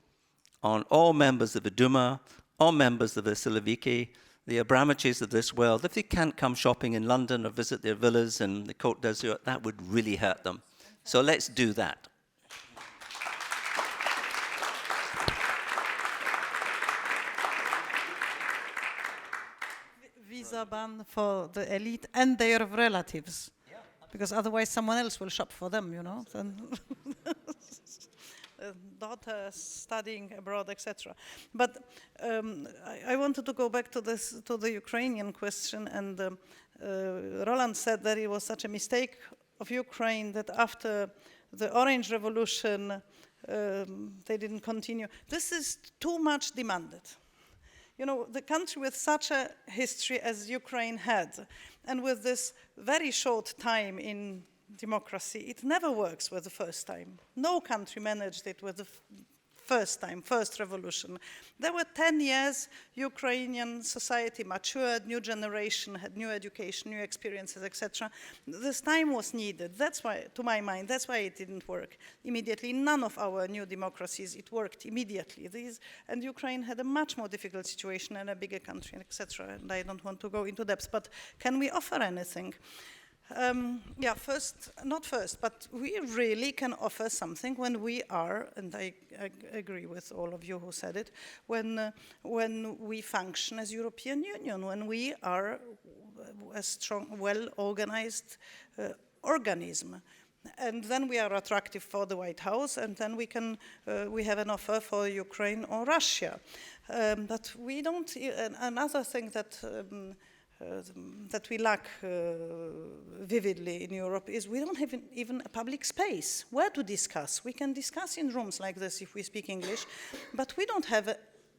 On all members of the Duma, all members of the Siloviki, the Abramoviches of this world, if they can't come shopping in London or visit their villas in the Côte d'Azur, that would really hurt them. So let's do that. Visa ban for the elite and their relatives. Because otherwise someone else will shop for them, Daughters studying abroad, etc. But I wanted to go back to the Ukrainian question, and Roland said that it was such a mistake of Ukraine that after the Orange Revolution they didn't continue. This is too much demanded. The country with such a history as Ukraine had, and with this very short time in democracy, it never works with the first time. No country managed it with the first time, first revolution. There were 10 years, Ukrainian society matured, new generation had new education, new experiences, etc. This time was needed. That's why, to my mind, that's why it didn't work immediately. None of our new democracies, it worked immediately. And Ukraine had a much more difficult situation and a bigger country, etc. And I don't want to go into depth, but can we offer anything? But we really can offer something when we are, and I agree with all of you who said it, when we function as European Union, when we are a strong, well-organized organism. And then we are attractive for the White House, and then we have an offer for Ukraine or Russia. But we don't, another thing that we lack vividly in Europe is we don't have even a public space where to discuss. We can discuss in rooms like this if we speak English, but we don't have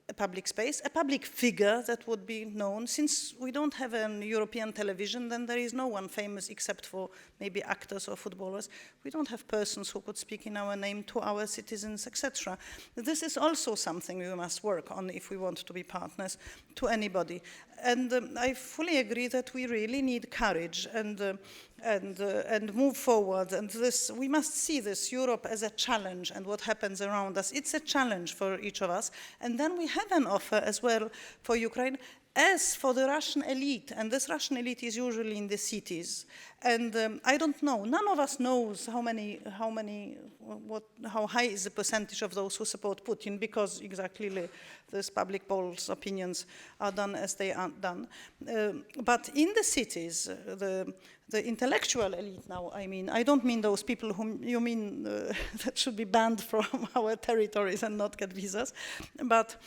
a public space, a public figure that would be known. Since we don't have a European television, then there is no one famous except for maybe actors or footballers. We don't have persons who could speak in our name to our citizens, etc. This is also something we must work on if we want to be partners to anybody. And I fully agree that we really need courage and move forward. And we must see this Europe as a challenge, and what happens around us. It's a challenge for each of us. And then we have an offer as well for Ukraine. As for the Russian elite, and this Russian elite is usually in the cities, and I don't know, none of us knows how high is the percentage of those who support Putin, because exactly these public polls opinions are done as they are done. But in the cities, the intellectual elite now, I mean, I don't mean those people whom you mean that should be banned from our territories and not get visas, but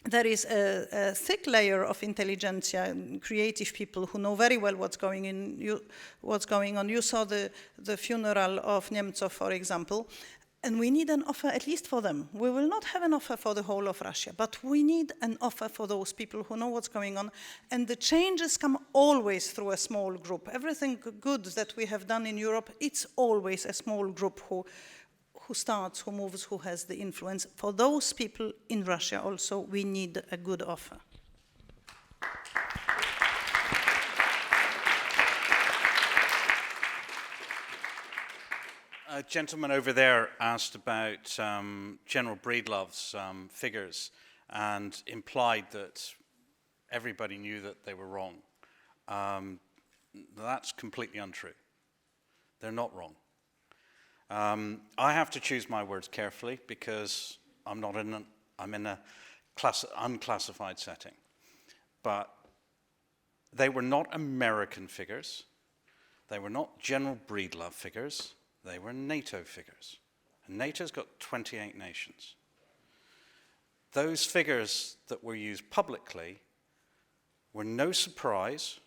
there is a thick layer of intelligentsia and creative people who know very well what's going on. You saw the funeral of Nemtsov, for example, and we need an offer at least for them. We will not have an offer for the whole of Russia, but we need an offer for those people who know what's going on. And the changes come always through a small group. Everything good that we have done in Europe, it's always a small group who starts, who moves, who has the influence. For those people in Russia also, we need a good offer. A gentleman over there asked about General Breedlove's figures and implied that everybody knew that they were wrong. That's completely untrue. They're not wrong. I have to choose my words carefully because I'm in a unclassified setting. But they were not American figures. They were not General Breedlove figures. They were NATO figures. And NATO's got 28 nations. Those figures that were used publicly were no surprise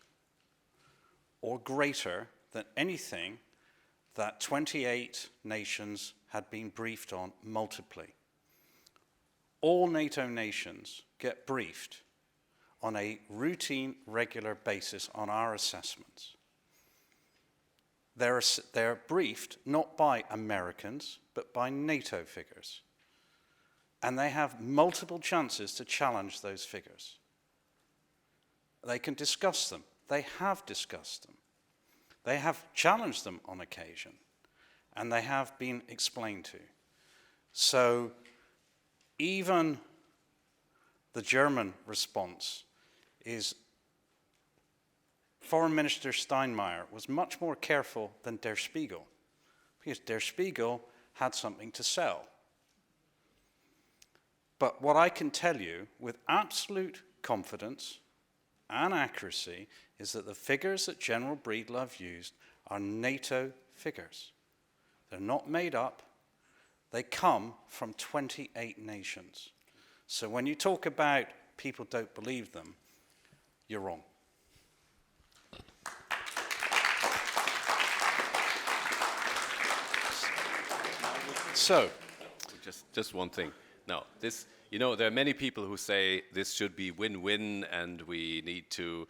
or greater than anything that 28 nations had been briefed on multiply. All NATO nations get briefed on a routine, regular basis on our assessments. They're briefed not by Americans, but by NATO figures. And they have multiple chances to challenge those figures. They can discuss them. They have discussed them. They have challenged them on occasion, and they have been explained to. So even the German response is Foreign Minister Steinmeier was much more careful than Der Spiegel, because Der Spiegel had something to sell. But what I can tell you with absolute confidence and accuracy is that the figures that General Breedlove used are NATO figures. They're not made up. They come from 28 nations. So when you talk about people don't believe them, you're wrong. So, just one thing. Now, this, you know, there are many people who say this should be win-win, and we need to,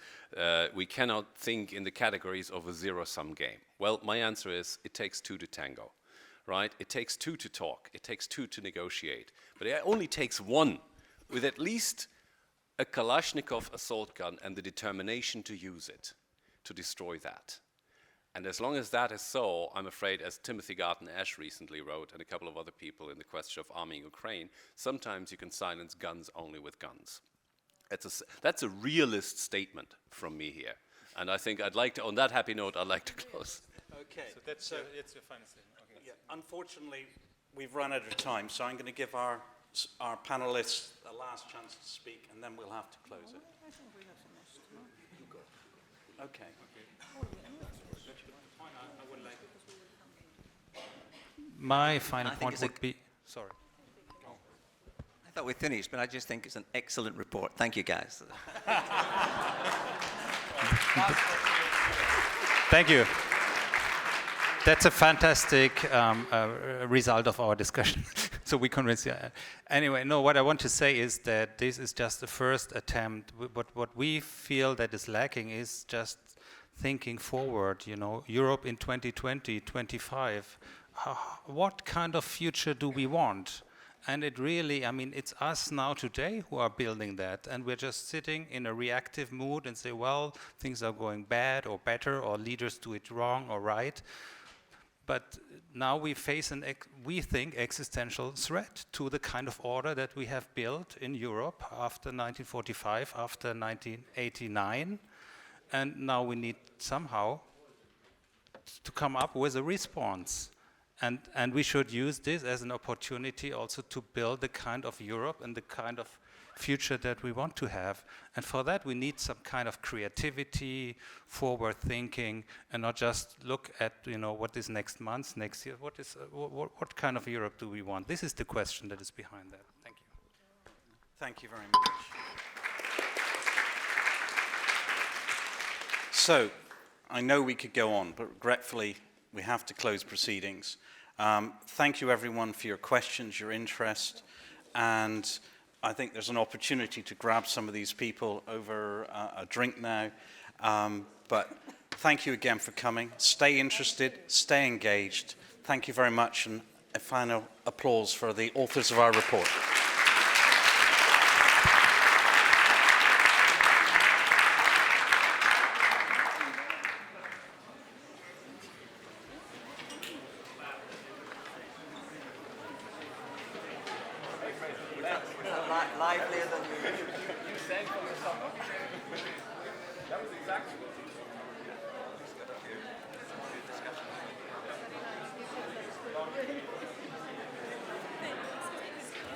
we cannot think in the categories of a zero-sum game. Well, my answer is it takes two to tango, right? It takes two to talk. It takes two to negotiate. But it only takes one with at least a Kalashnikov assault gun and the determination to use it, to destroy that. And as long as that is so, I'm afraid, as Timothy Garton Ash recently wrote, and a couple of other people in the question of arming Ukraine, sometimes you can silence guns only with guns. That's a realist statement from me here. And I think I'd like to, on that happy note, I'd like to close. Okay. So that's your final statement. Okay. Yeah, unfortunately, we've run out of time, so I'm going to give our panelists a last chance to speak, and then we'll have to close it. I think we have finished. No? Okay. My final point would be... Sorry. I thought we finished, but I just think it's an excellent report. Thank you, guys. Thank you. That's a fantastic result of our discussion. So we convinced you. Anyway, no, what I want to say is that this is just the first attempt. What we feel that is lacking is just thinking forward, you know, Europe in 2020, 25. What kind of future do we want? And it really, I mean, it's us now today who are building that, and we're just sitting in a reactive mood and say, well, things are going bad or better, or leaders do it wrong or right. But now we face we think, existential threat to the kind of order that we have built in Europe after 1945, after 1989, and now we need somehow to come up with a response. And we should use this as an opportunity also to build the kind of Europe and the kind of future that we want to have. And for that we need some kind of creativity, forward thinking, and not just look at, you know, what is next month, next year, what kind of Europe do we want? This is the question that is behind that. Thank you. Thank you very much. So, I know we could go on, but regretfully we have to close proceedings. Thank you everyone for your questions, your interest, and I think there's an opportunity to grab some of these people over a drink now. But thank you again for coming. Stay interested, stay engaged. Thank you very much, and a final applause for the authors of our report.